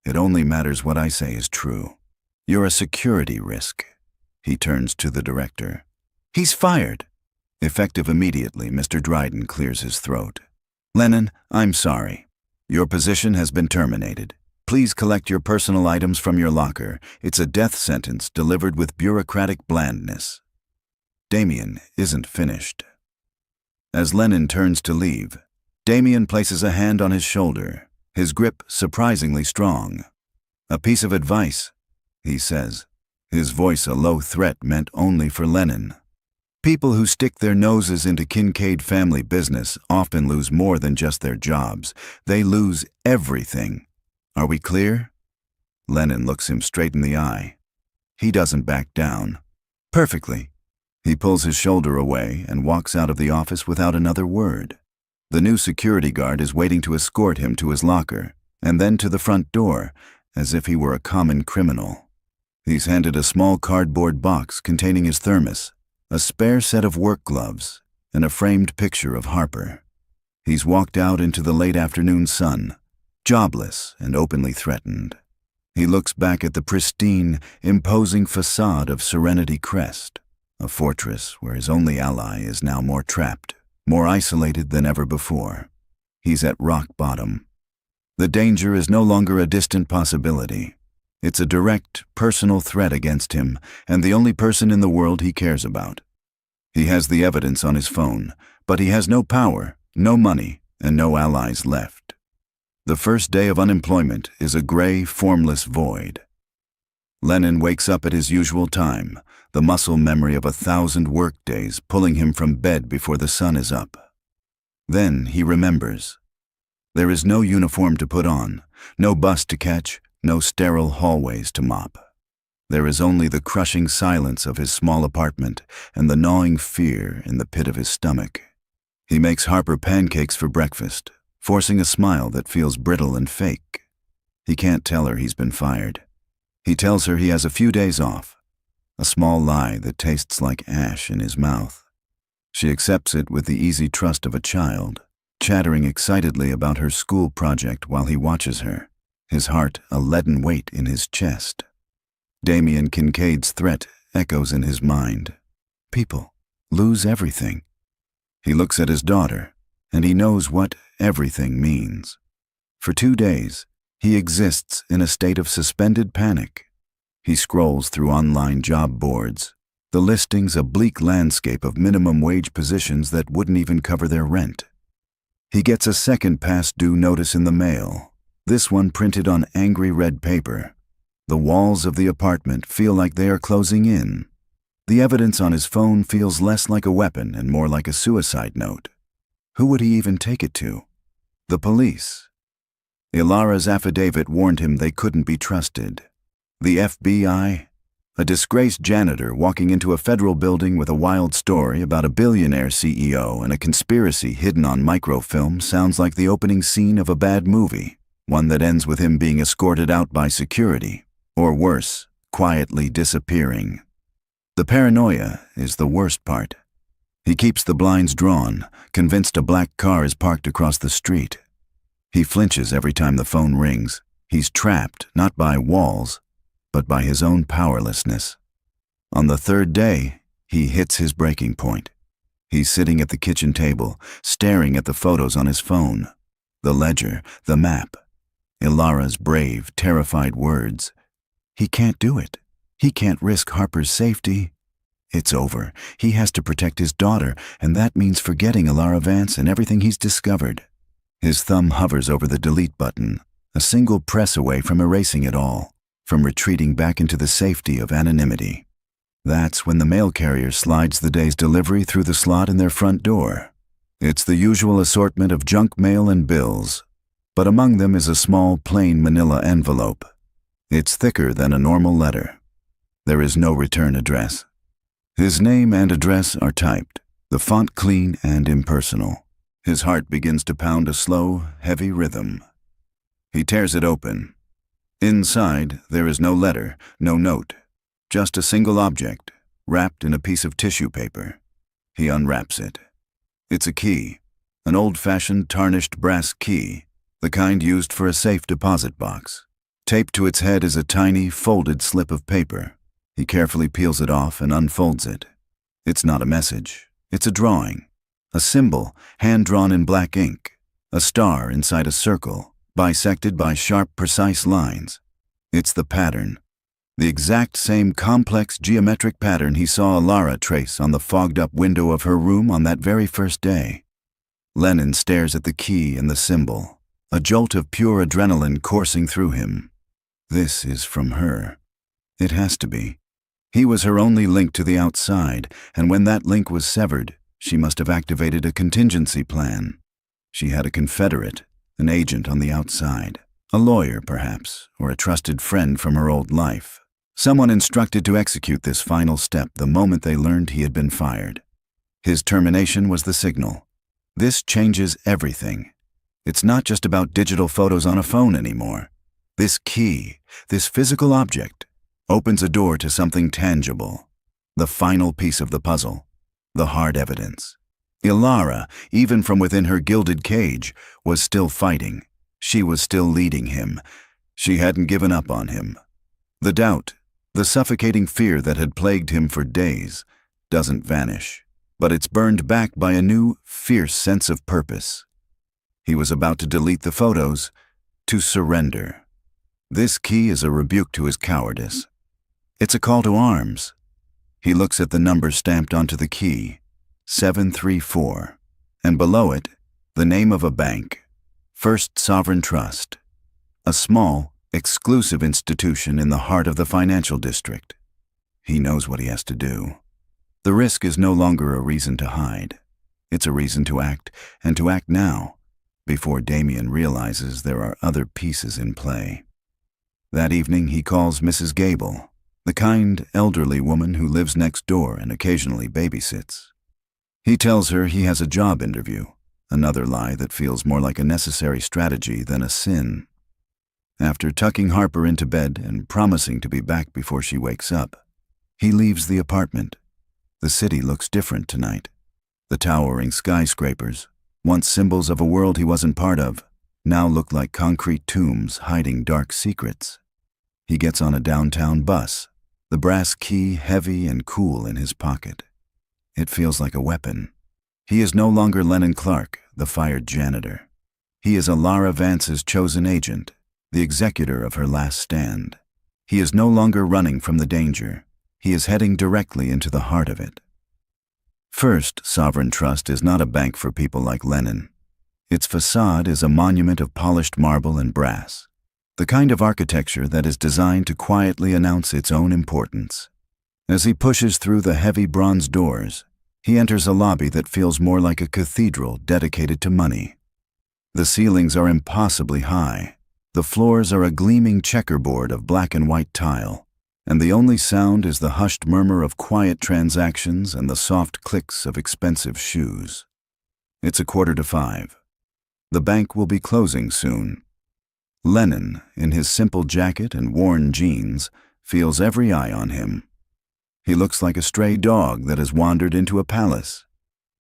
"It only matters what I say is true. You're a security risk." He turns to the director. "He's fired." Effective immediately, Mr. Dryden clears his throat. "Lennon, I'm sorry. Your position has been terminated. Please collect your personal items from your locker. It's a death sentence delivered with bureaucratic blandness." Damien isn't finished. As Lennon turns to leave, Damien places a hand on his shoulder, his grip surprisingly strong. "A piece of advice," he says, his voice a low threat meant only for Lennon. "People who stick their noses into Kincaid family business often lose more than just their jobs. They lose everything. Are we clear?" Lennon looks him straight in the eye. He doesn't back down. "Perfectly." He pulls his shoulder away and walks out of the office without another word. The new security guard is waiting to escort him to his locker, and then to the front door, as if he were a common criminal. He's handed a small cardboard box containing his thermos, a spare set of work gloves, and a framed picture of Harper. He's walked out into the late afternoon sun, jobless and openly threatened. He looks back at the pristine, imposing facade of Serenity Crest, a fortress where his only ally is now more trapped, more isolated than ever before. He's at rock bottom. The danger is no longer a distant possibility. It's a direct, personal threat against him and the only person in the world he cares about. He has the evidence on his phone, but he has no power, no money, and no allies left. The first day of unemployment is a gray, formless void. Lennon wakes up at his usual time, the muscle memory of 1,000 workdays pulling him from bed before the sun is up. Then he remembers. There is no uniform to put on, no bus to catch, no sterile hallways to mop. There is only the crushing silence of his small apartment and the gnawing fear in the pit of his stomach. He makes Harper pancakes for breakfast, forcing a smile that feels brittle and fake. He can't tell her he's been fired. He tells her he has a few days off, a small lie that tastes like ash in his mouth. She accepts it with the easy trust of a child, chattering excitedly about her school project while he watches her, his heart a leaden weight in his chest. Damien Kincaid's threat echoes in his mind. People lose everything. He looks at his daughter, and he knows what everything means. For 2 days, he exists in a state of suspended panic. He scrolls through online job boards, the listings a bleak landscape of minimum wage positions that wouldn't even cover their rent. He gets a second past due notice in the mail, this one printed on angry red paper. The walls of the apartment feel like they are closing in. The evidence on his phone feels less like a weapon and more like a suicide note. Who would he even take it to? The police. Ilara's affidavit warned him they couldn't be trusted. The FBI? A disgraced janitor walking into a federal building with a wild story about a billionaire CEO and a conspiracy hidden on microfilm sounds like the opening scene of a bad movie, one that ends with him being escorted out by security, or worse, quietly disappearing. The paranoia is the worst part. He keeps the blinds drawn, convinced a black car is parked across the street. He flinches every time the phone rings. He's trapped, not by walls, but by his own powerlessness. On the 3rd day, he hits his breaking point. He's sitting at the kitchen table, staring at the photos on his phone. The ledger, the map. Ilara's brave, terrified words. He can't do it. He can't risk Harper's safety. It's over. He has to protect his daughter, and that means forgetting Ilara Vance and everything he's discovered. His thumb hovers over the delete button, a single press away from erasing it all, from retreating back into the safety of anonymity. That's when the mail carrier slides the day's delivery through the slot in their front door. It's the usual assortment of junk mail and bills, but among them is a small, plain manila envelope. It's thicker than a normal letter. There is no return address. His name and address are typed, the font clean and impersonal. His heart begins to pound a slow, heavy rhythm. He tears it open. Inside, there is no letter, no note, just a single object, wrapped in a piece of tissue paper. He unwraps it. It's a key, an old-fashioned tarnished brass key, the kind used for a safe deposit box. Taped to its head is a tiny, folded slip of paper. He carefully peels it off and unfolds it. It's not a message. It's a drawing. A symbol, hand-drawn in black ink. A star inside a circle, bisected by sharp, precise lines. It's the pattern. The exact same complex geometric pattern he saw Ilara trace on the fogged-up window of her room on that very first day. Lennon stares at the key and the symbol, a jolt of pure adrenaline coursing through him. This is from her. It has to be. He was her only link to the outside, and when that link was severed, she must have activated a contingency plan. She had a confederate, an agent on the outside, a lawyer perhaps, or a trusted friend from her old life. Someone instructed to execute this final step the moment they learned he had been fired. His termination was the signal. This changes everything. It's not just about digital photos on a phone anymore. This key, this physical object, opens a door to something tangible. The final piece of the puzzle. The hard evidence. Ilara, even from within her gilded cage, was still fighting. She was still leading him. She hadn't given up on him. The doubt, the suffocating fear that had plagued him for days, doesn't vanish, but it's burned back by a new, fierce sense of purpose. He was about to delete the photos, to surrender. This key is a rebuke to his cowardice. It's a call to arms. He looks at the number stamped onto the key, 734, and below it, the name of a bank, First Sovereign Trust, a small, exclusive institution in the heart of the financial district. He knows what he has to do. The risk is no longer a reason to hide. It's a reason to act, and to act now, before Damien realizes there are other pieces in play. That evening he calls Mrs. Gable, the kind, elderly woman who lives next door and occasionally babysits. He tells her he has a job interview, another lie that feels more like a necessary strategy than a sin. After tucking Harper into bed and promising to be back before she wakes up, he leaves the apartment. The city looks different tonight. The towering skyscrapers, once symbols of a world he wasn't part of, now look like concrete tombs hiding dark secrets. He gets on a downtown bus, the brass key heavy and cool in his pocket. It feels like a weapon. He is no longer Lennon Clark, the fired janitor. He is Ilara Vance's chosen agent, the executor of her last stand. He is no longer running from the danger. He is heading directly into the heart of it. First Sovereign Trust is not a bank for people like Lennon. Its facade is a monument of polished marble and brass, the kind of architecture that is designed to quietly announce its own importance. As he pushes through the heavy bronze doors, he enters a lobby that feels more like a cathedral dedicated to money. The ceilings are impossibly high. The floors are a gleaming checkerboard of black and white tile, and the only sound is the hushed murmur of quiet transactions and the soft clicks of expensive shoes. It's 5:15. The bank will be closing soon. Lennon, in his simple jacket and worn jeans, feels every eye on him. He looks like a stray dog that has wandered into a palace.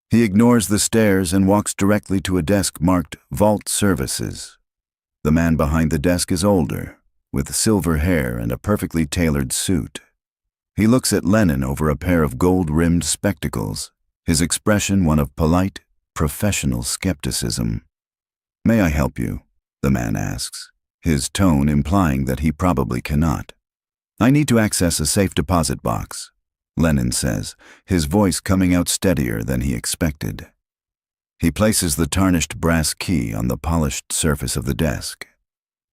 He ignores the stairs and walks directly to a desk marked Vault Services. The man behind the desk is older, with silver hair and a perfectly tailored suit. He looks at Lennon over a pair of gold-rimmed spectacles, his expression one of polite, professional skepticism. "May I help you?" the man asks, his tone implying that he probably cannot. "I need to access a safe deposit box," Lennon says, his voice coming out steadier than he expected. He places the tarnished brass key on the polished surface of the desk.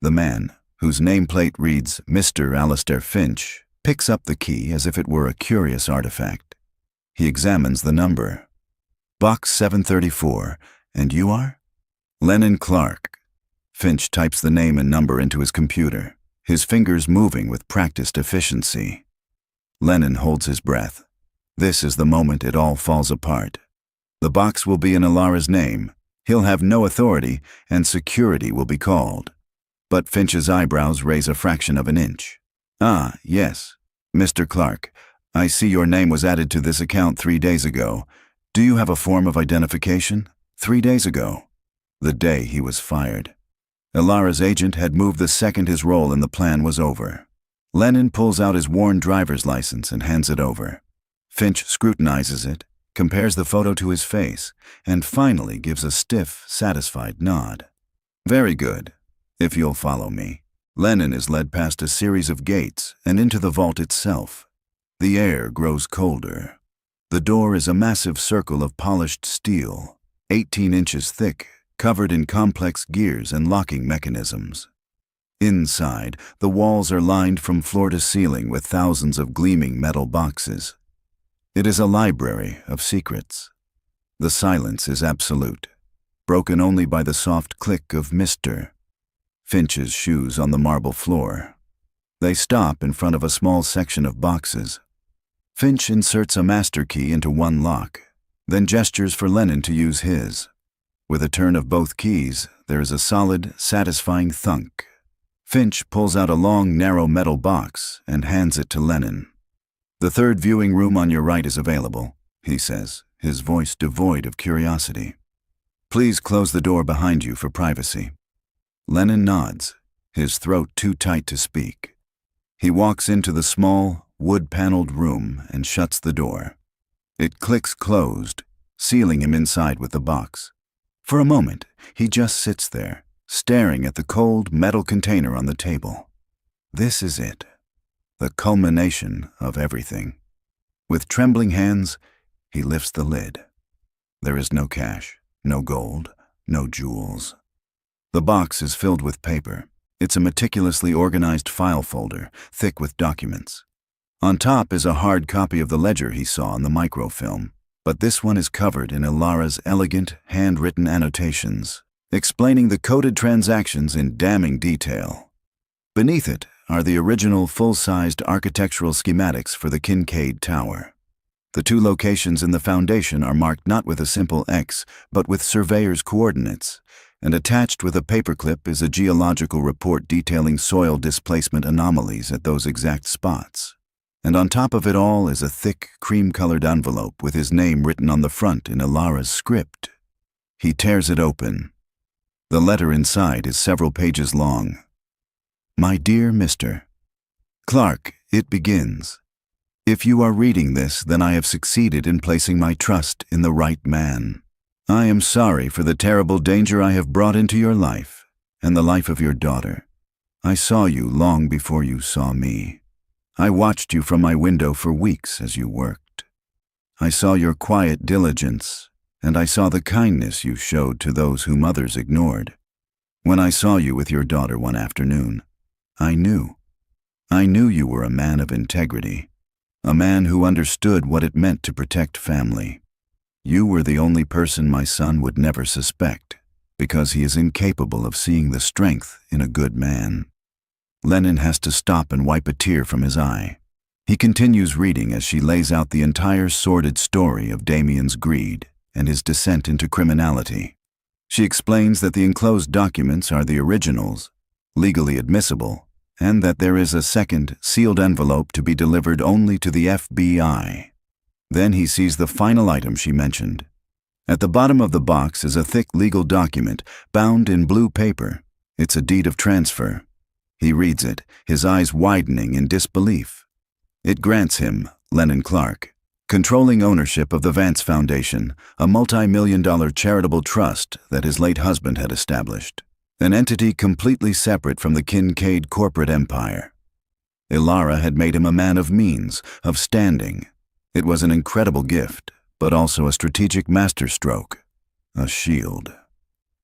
The man, whose nameplate reads Mr. Alistair Finch, picks up the key as if it were a curious artifact. He examines the number. "Box 734, and you are?" "Lennon Clark." Finch types the name and number into his computer, his fingers moving with practiced efficiency. Lennon holds his breath. This is the moment it all falls apart. The box will be in Ilara's name. He'll have no authority, and security will be called. But Finch's eyebrows raise a fraction of an inch. "Ah, yes. Mr. Clark, I see your name was added to this account 3 days ago. Do you have a form of identification?" 3 days ago. The day he was fired. Ilara's agent had moved the second his role in the plan was over. Lennon pulls out his worn driver's license and hands it over. Finch scrutinizes it, compares the photo to his face, and finally gives a stiff, satisfied nod. "Very good. If you'll follow me." Lennon is led past a series of gates and into the vault itself. The air grows colder. The door is a massive circle of polished steel, 18 inches thick, covered in complex gears and locking mechanisms. Inside, the walls are lined from floor to ceiling with thousands of gleaming metal boxes. It is a library of secrets. The silence is absolute, broken only by the soft click of Mr. Finch's shoes on the marble floor. They stop in front of a small section of boxes. Finch inserts a master key into one lock, then gestures for Lennon to use his. With a turn of both keys, there is a solid, satisfying thunk. Finch pulls out a long, narrow metal box and hands it to Lennon. "The third viewing room on your right is available," he says, his voice devoid of curiosity. "Please close the door behind you for privacy." Lennon nods, his throat too tight to speak. He walks into the small, wood-paneled room and shuts the door. It clicks closed, sealing him inside with the box. For a moment, he just sits there, staring at the cold metal container on the table. This is it, the culmination of everything. With trembling hands, he lifts the lid. There is no cash, no gold, no jewels. The box is filled with paper. It's a meticulously organized file folder, thick with documents. On top is a hard copy of the ledger he saw in the microfilm, but this one is covered in Ilara's elegant, handwritten annotations, explaining the coded transactions in damning detail. Beneath it are the original full-sized architectural schematics for the Kincaid Tower. The two locations in the foundation are marked not with a simple X, but with surveyor's coordinates, and attached with a paperclip is a geological report detailing soil displacement anomalies at those exact spots. And on top of it all is a thick, cream-colored envelope with his name written on the front in Ilara's script. He tears it open. The letter inside is several pages long. "My dear Mr. Clark," it begins. "If you are reading this, then I have succeeded in placing my trust in the right man. I am sorry for the terrible danger I have brought into your life and the life of your daughter. I saw you long before you saw me. I watched you from my window for weeks as you worked. I saw your quiet diligence, and I saw the kindness you showed to those whom others ignored. When I saw you with your daughter one afternoon, I knew you were a man of integrity, a man who understood what it meant to protect family. You were the only person my son would never suspect, because he is incapable of seeing the strength in a good man." Lennon has to stop and wipe a tear from his eye. He continues reading as she lays out the entire sordid story of Damien's greed and his descent into criminality. She explains that the enclosed documents are the originals, legally admissible, and that there is a second, sealed envelope to be delivered only to the FBI. Then he sees the final item she mentioned. At the bottom of the box is a thick legal document, bound in blue paper. It's a deed of transfer. He reads it, his eyes widening in disbelief. It grants him, Lennon Clark, controlling ownership of the Vance Foundation, a multi-million-dollar charitable trust that his late husband had established, an entity completely separate from the Kincaid corporate empire. Ilara had made him a man of means, of standing. It was an incredible gift, but also a strategic masterstroke, a shield.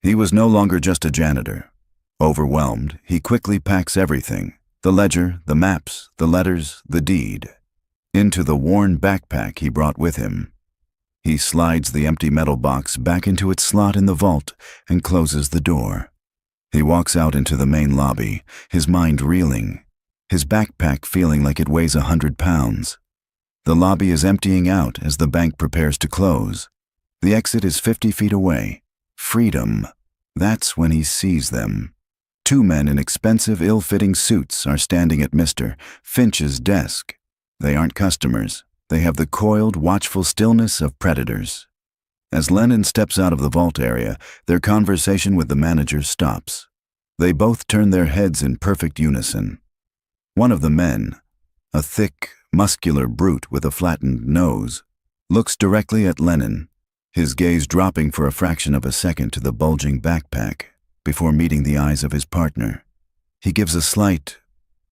He was no longer just a janitor. Overwhelmed, he quickly packs everything, the ledger, the maps, the letters, the deed, into the worn backpack he brought with him. He slides the empty metal box back into its slot in the vault and closes the door. He walks out into the main lobby, his mind reeling, his backpack feeling like it weighs 100 pounds. The lobby is emptying out as the bank prepares to close. The exit is 50 feet away. Freedom. That's when he sees them. Two men in expensive, ill-fitting suits are standing at Mr. Finch's desk. They aren't customers. They have the coiled, watchful stillness of predators. As Lennon steps out of the vault area, their conversation with the manager stops. They both turn their heads in perfect unison. One of the men, a thick, muscular brute with a flattened nose, looks directly at Lennon, his gaze dropping for a fraction of a second to the bulging backpack before meeting the eyes of his partner. He gives a slight,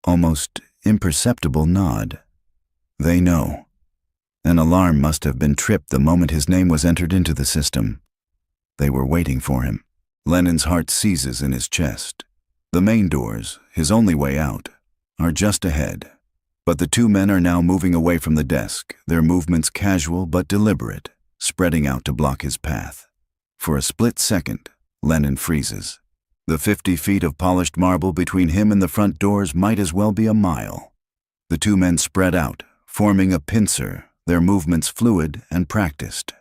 almost imperceptible nod. They know. An alarm must have been tripped the moment his name was entered into the system. They were waiting for him. Lennon's heart seizes in his chest. The main doors, his only way out, are just ahead. But the two men are now moving away from the desk, their movements casual but deliberate, spreading out to block his path. For a split second, Lennon freezes. The 50 feet of polished marble between him and the front doors might as well be a mile. The two men spread out, forming a pincer, their movements fluid and practiced.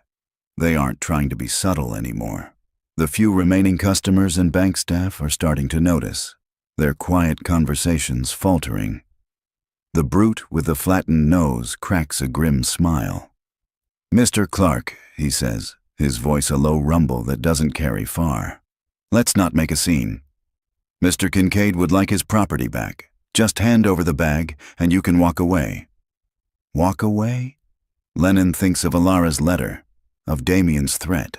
They aren't trying to be subtle anymore. The few remaining customers and bank staff are starting to notice, their quiet conversations faltering. The brute with the flattened nose cracks a grim smile. "Mr. Clark," he says, his voice a low rumble that doesn't carry far. "Let's not make a scene. Mr. Kincaid would like his property back. Just hand over the bag and you can walk away." Walk away? Lennon thinks of Alara's letter, of Damien's threat.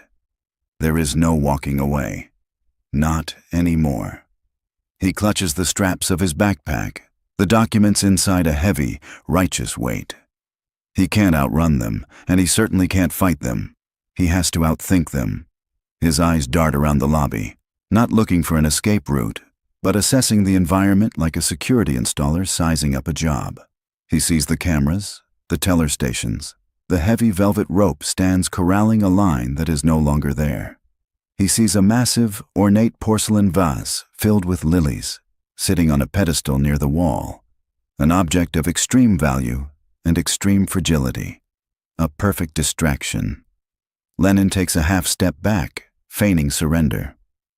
There is no walking away. Not anymore. He clutches the straps of his backpack, the documents inside a heavy, righteous weight. He can't outrun them, and he certainly can't fight them. He has to outthink them. His eyes dart around the lobby, not looking for an escape route, but assessing the environment like a security installer sizing up a job. He sees the cameras, the teller stations. The heavy velvet rope stands corralling a line that is no longer there. He sees a massive, ornate porcelain vase filled with lilies, sitting on a pedestal near the wall, an object of extreme value and extreme fragility, a perfect distraction. Lennon takes a half step back, feigning surrender.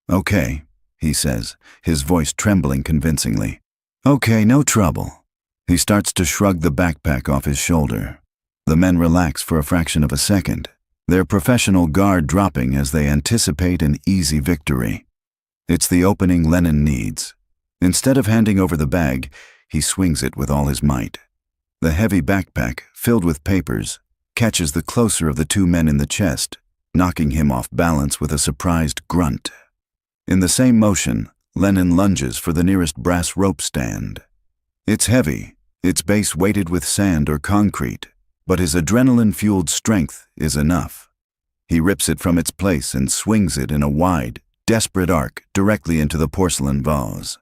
"Okay," he says, his voice trembling convincingly. "Okay, no trouble." He starts to shrug the backpack off his shoulder. The men relax for a fraction of a second, their professional guard dropping as they anticipate an easy victory. It's the opening Lennon needs. Instead of handing over the bag, he swings it with all his might. The heavy backpack, filled with papers, catches the closer of the two men in the chest, knocking him off balance with a surprised grunt. In the same motion, Lennon lunges for the nearest brass rope stand. It's heavy, its base weighted with sand or concrete, but his adrenaline-fueled strength is enough. He rips it from its place and swings it in a wide, desperate arc directly into the porcelain vase.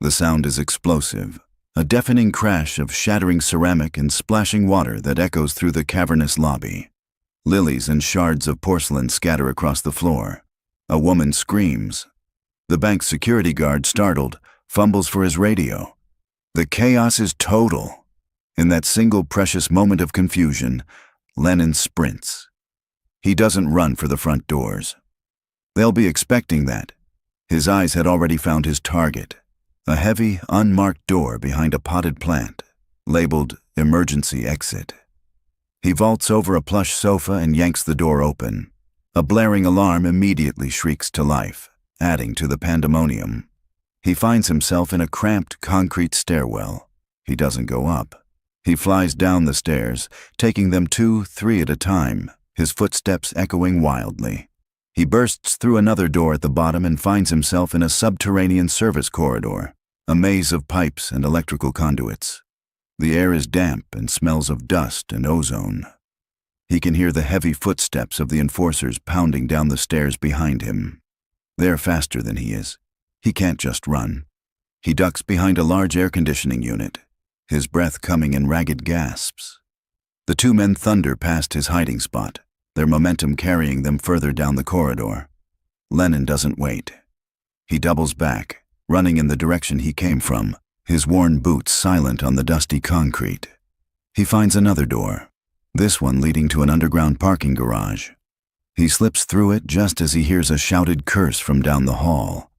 The sound is explosive, a deafening crash of shattering ceramic and splashing water that echoes through the cavernous lobby. Lilies and shards of porcelain scatter across the floor. A woman screams. The bank's security guard, startled, fumbles for his radio. The chaos is total. In that single precious moment of confusion, Lennon sprints. He doesn't run for the front doors. They'll be expecting that. His eyes had already found his target, a heavy, unmarked door behind a potted plant, labeled Emergency Exit. He vaults over a plush sofa and yanks the door open. A blaring alarm immediately shrieks to life, adding to the pandemonium. He finds himself in a cramped concrete stairwell. He doesn't go up. He flies down the stairs, taking them 2, 3 at a time, his footsteps echoing wildly. He bursts through another door at the bottom and finds himself in a subterranean service corridor, a maze of pipes and electrical conduits. The air is damp and smells of dust and ozone. He can hear the heavy footsteps of the enforcers pounding down the stairs behind him. They're faster than he is. He can't just run. He ducks behind a large air conditioning unit, his breath coming in ragged gasps. The two men thunder past his hiding spot, their momentum carrying them further down the corridor. Lennon doesn't wait. He doubles back, running in the direction he came from, his worn boots silent on the dusty concrete. He finds another door, this one leading to an underground parking garage. He slips through it just as he hears a shouted curse from down the hall.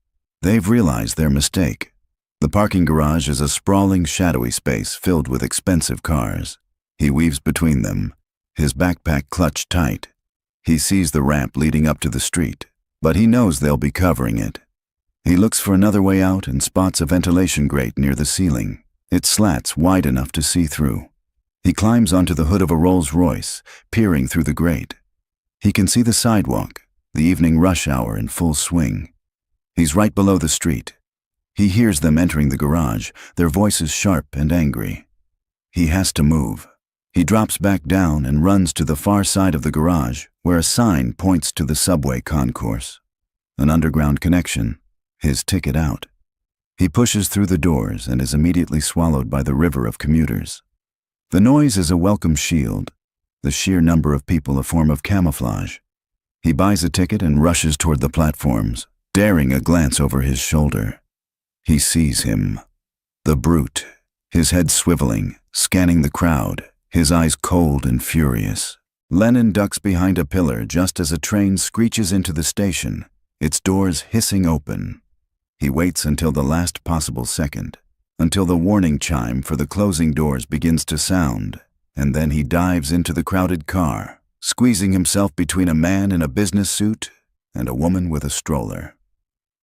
They've realized their mistake. The parking garage is a sprawling, shadowy space filled with expensive cars. He weaves between them, his backpack clutched tight. He sees the ramp leading up to the street, but he knows they'll be covering it. He looks for another way out and spots a ventilation grate near the ceiling. It slats wide enough to see through. He climbs onto the hood of a Rolls-Royce, peering through the grate. He can see the sidewalk, the evening rush hour in full swing. He's right below the street. He hears them entering the garage, their voices sharp and angry. He has to move. He drops back down and runs to the far side of the garage, where a sign points to the subway concourse. An underground connection, his ticket out. He pushes through the doors and is immediately swallowed by the river of commuters. The noise is a welcome shield, the sheer number of people a form of camouflage. He buys a ticket and rushes toward the platforms, daring a glance over his shoulder. He sees him, the brute, his head swiveling, scanning the crowd, his eyes cold and furious. Lennon ducks behind a pillar just as a train screeches into the station, its doors hissing open. He waits until the last possible second, until the warning chime for the closing doors begins to sound, and then he dives into the crowded car, squeezing himself between a man in a business suit and a woman with a stroller.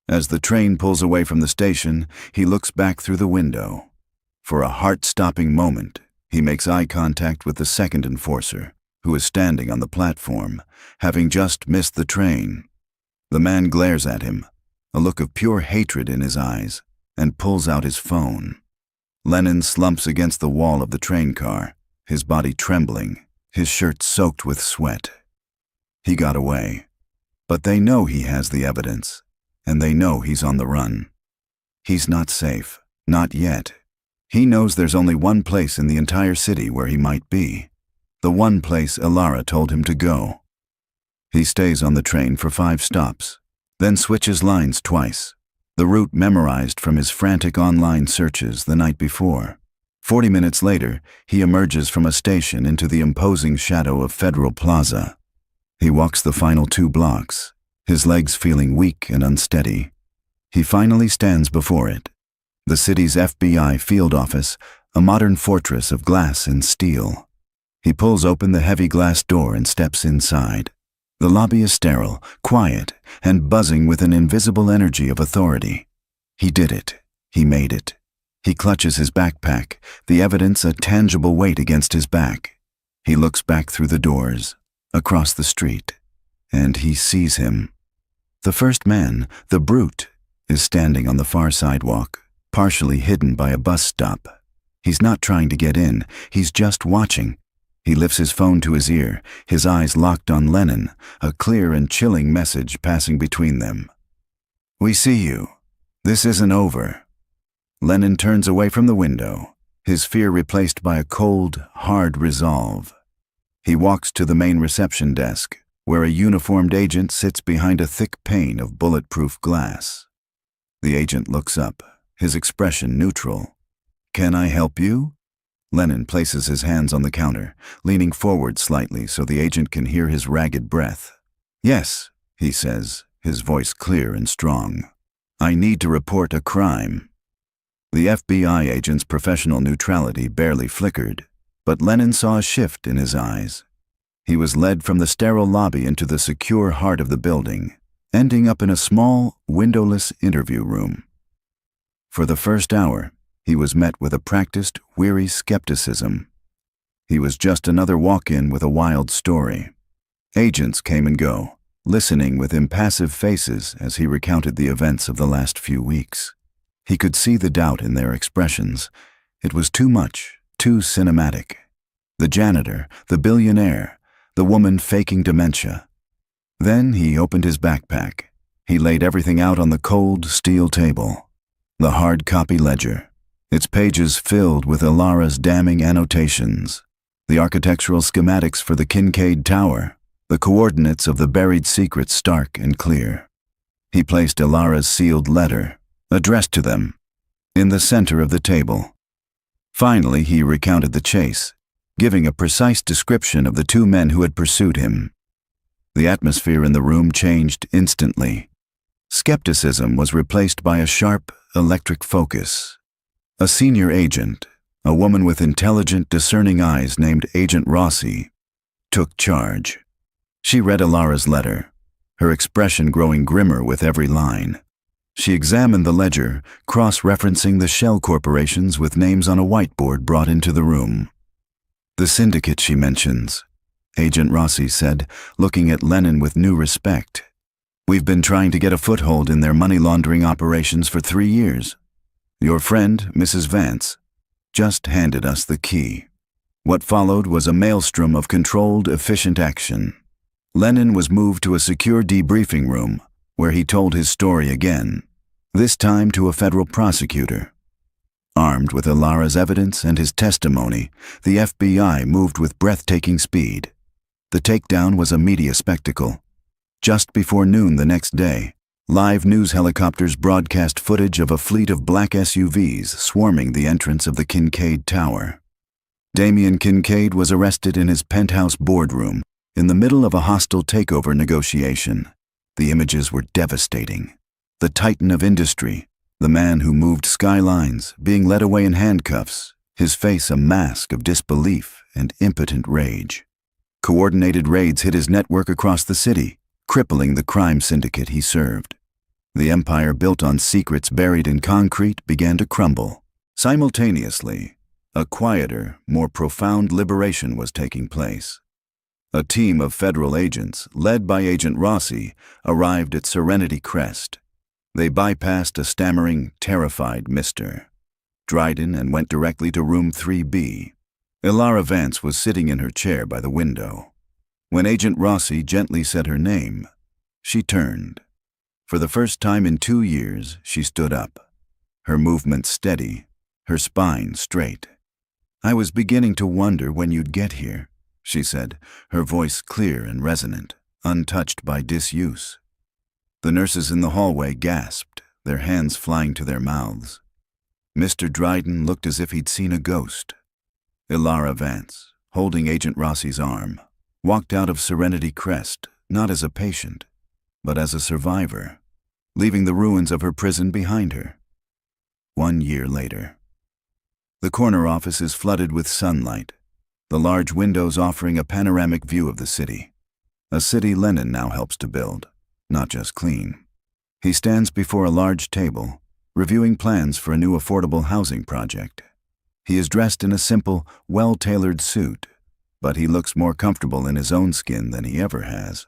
As the train pulls away from the station, he looks back through the window. For a heart-stopping moment, he makes eye contact with the second enforcer, who is standing on the platform, having just missed the train. The man glares at him, a look of pure hatred in his eyes, and pulls out his phone. Lennon slumps against the wall of the train car, his body trembling, his shirt soaked with sweat. He got away, but they know he has the evidence, and they know he's on the run. He's not safe, not yet. He knows there's only one place in the entire city where he might be, the one place Ilara told him to go. He stays on the train for 5 stops, then switches lines twice, the route memorized from his frantic online searches the night before. 40 minutes later, he emerges from a station into the imposing shadow of Federal Plaza. He walks the final 2 blocks, his legs feeling weak and unsteady. He finally stands before it, the city's FBI field office, a modern fortress of glass and steel. He pulls open the heavy glass door and steps inside. The lobby is sterile, quiet, and buzzing with an invisible energy of authority. He did it. He made it. He clutches his backpack, the evidence a tangible weight against his back. He looks back through the doors, across the street, and he sees him. The first man, the brute, is standing on the far sidewalk, partially hidden by a bus stop. He's not trying to get in, he's just watching. He lifts his phone to his ear, his eyes locked on Lennon, a clear and chilling message passing between them. "We see you. This isn't over." Lennon turns away from the window, his fear replaced by a cold, hard resolve. He walks to the main reception desk, where a uniformed agent sits behind a thick pane of bulletproof glass. The agent looks up, his expression neutral. "Can I help you?" Lennon places his hands on the counter, leaning forward slightly so the agent can hear his ragged breath. "Yes," he says, his voice clear and strong. "I need to report a crime." The FBI agent's professional neutrality barely flickered, but Lennon saw a shift in his eyes. He was led from the sterile lobby into the secure heart of the building, ending up in a small, windowless interview room. For the first hour, he was met with a practiced, weary skepticism. He was just another walk-in with a wild story. Agents came and go, listening with impassive faces as he recounted the events of the last few weeks. He could see the doubt in their expressions. It was too much, too cinematic. The janitor, the billionaire, the woman faking dementia. Then he opened his backpack. He laid everything out on the cold, steel table. The hard copy ledger, its pages filled with Ilara's damning annotations, the architectural schematics for the Kincaid Tower, the coordinates of the buried secrets stark and clear. He placed Ilara's sealed letter, addressed to them, in the center of the table. Finally, he recounted the chase, giving a precise description of the 2 men who had pursued him. The atmosphere in the room changed instantly. Skepticism was replaced by a sharp, electric focus. A senior agent, a woman with intelligent, discerning eyes named Agent Rossi, took charge. She read Ilara's letter, her expression growing grimmer with every line. She examined the ledger, cross-referencing the shell corporations with names on a whiteboard brought into the room. "The syndicate she mentions," Agent Rossi said, looking at Lennon with new respect. "We've been trying to get a foothold in their money laundering operations for 3 years. Your friend, Mrs. Vance, just handed us the key." What followed was a maelstrom of controlled, efficient action. Lennon was moved to a secure debriefing room, where he told his story again, this time to a federal prosecutor. Armed with Ilara's evidence and his testimony, the FBI moved with breathtaking speed. The takedown was a media spectacle. Just before noon the next day, live news helicopters broadcast footage of a fleet of black SUVs swarming the entrance of the Kincaid Tower. Damian Kincaid was arrested in his penthouse boardroom, in the middle of a hostile takeover negotiation. The images were devastating. The titan of industry, The man who moved skylines, being led away in handcuffs, his face a mask of disbelief and impotent rage. Coordinated raids hit his network across the city, crippling the crime syndicate he served. The empire built on secrets buried in concrete began to crumble. Simultaneously, a quieter, more profound liberation was taking place. A team of federal agents, led by Agent Rossi, arrived at Serenity Crest. They bypassed a stammering, terrified Mr. Dryden and went directly to room 3B. Ilara Vance was sitting in her chair by the window. When Agent Rossi gently said her name, she turned. For the first time in 2 years, she stood up, her movement steady, her spine straight. "I was beginning to wonder when you'd get here," she said, her voice clear and resonant, untouched by disuse. The nurses in the hallway gasped, their hands flying to their mouths. Mr. Dryden looked as if he'd seen a ghost. Ilara Vance, holding Agent Rossi's arm, walked out of Serenity Crest, not as a patient, but as a survivor, leaving the ruins of her prison behind her. 1 year later. The corner office is flooded with sunlight, the large windows offering a panoramic view of the city. A city Lennon now helps to build, not just clean. He stands before a large table, reviewing plans for a new affordable housing project. He is dressed in a simple, well-tailored suit, but he looks more comfortable in his own skin than he ever has.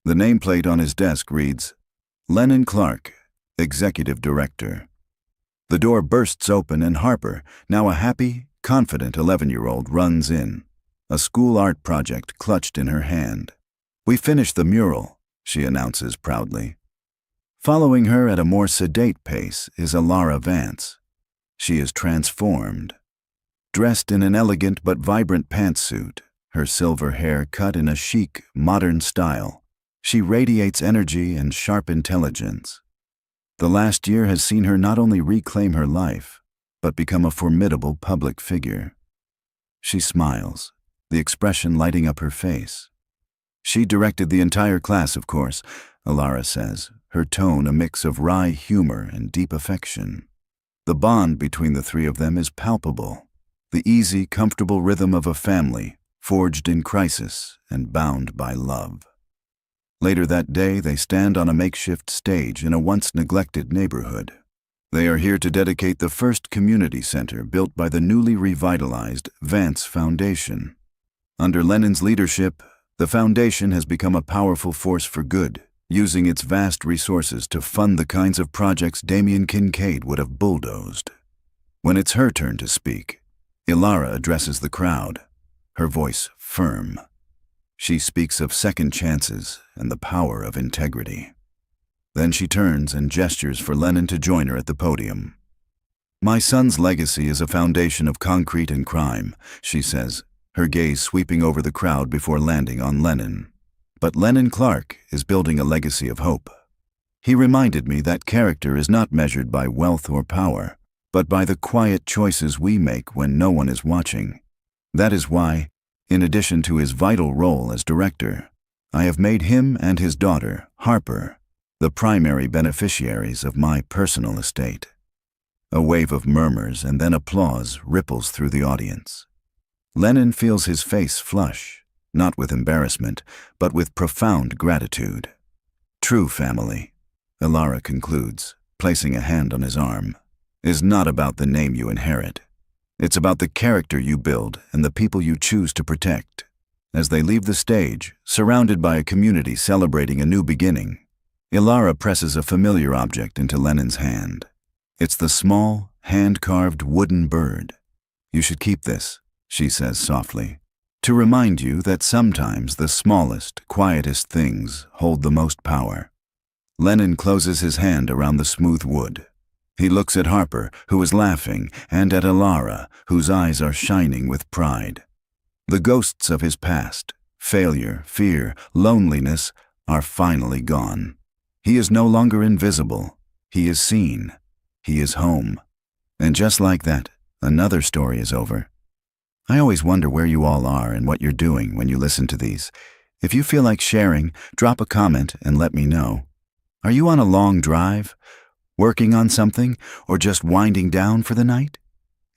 The nameplate on his desk reads, Lennon Clark, Executive Director. The door bursts open and Harper, now a happy, confident 11-year-old, runs in, a school art project clutched in her hand. "We finished the mural," she announces proudly. Following her at a more sedate pace is Ilara Vance. She is transformed. Dressed in an elegant but vibrant pantsuit, her silver hair cut in a chic, modern style, she radiates energy and sharp intelligence. The last year has seen her not only reclaim her life, but become a formidable public figure. She smiles, the expression lighting up her face. She directed the entire class, of course, Ilara says, her tone a mix of wry humor and deep affection. The bond between the three of them is palpable, the easy, comfortable rhythm of a family, forged in crisis and bound by love. Later that day, they stand on a makeshift stage in a once-neglected neighborhood. They are here to dedicate the first community center built by the newly revitalized Vance Foundation. Under Lennon's leadership, the foundation has become a powerful force for good, using its vast resources to fund the kinds of projects Damien Kincaid would have bulldozed. When it's her turn to speak, Ilara addresses the crowd, her voice firm. She speaks of second chances and the power of integrity. Then she turns and gestures for Lennon to join her at the podium. "My son's legacy is a foundation of concrete and crime," she says, her gaze sweeping over the crowd before landing on Lennon. "But Lennon Clark is building a legacy of hope. He reminded me that character is not measured by wealth or power, but by the quiet choices we make when no one is watching. That is why, in addition to his vital role as director, I have made him and his daughter, Harper, the primary beneficiaries of my personal estate." A wave of murmurs and then applause ripples through the audience. Lennon feels his face flush, not with embarrassment, but with profound gratitude. "True family," Ilara concludes, placing a hand on his arm, "is not about the name you inherit. It's about the character you build and the people you choose to protect." As they leave the stage, surrounded by a community celebrating a new beginning, Ilara presses a familiar object into Lennon's hand. It's the small, hand-carved wooden bird. "You should keep this," she says softly, "to remind you that sometimes the smallest, quietest things hold the most power." Lennon closes his hand around the smooth wood. He looks at Harper, who is laughing, and at Ilara, whose eyes are shining with pride. The ghosts of his past, failure, fear, loneliness, are finally gone. He is no longer invisible. He is seen. He is home. And just like that, another story is over. I always wonder where you all are and what you're doing when you listen to these. If you feel like sharing, drop a comment and let me know. Are you on a long drive? Working on something, or just winding down for the night?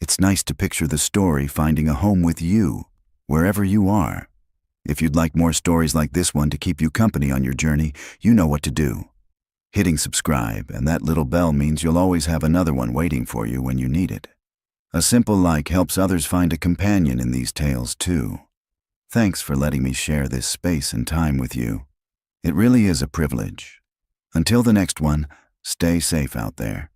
It's nice to picture the story finding a home with you, wherever you are. If you'd like more stories like this one to keep you company on your journey, you know what to do. Hitting subscribe and that little bell means you'll always have another one waiting for you when you need it. A simple like helps others find a companion in these tales too. Thanks for letting me share this space and time with you. It really is a privilege. Until the next one, stay safe out there.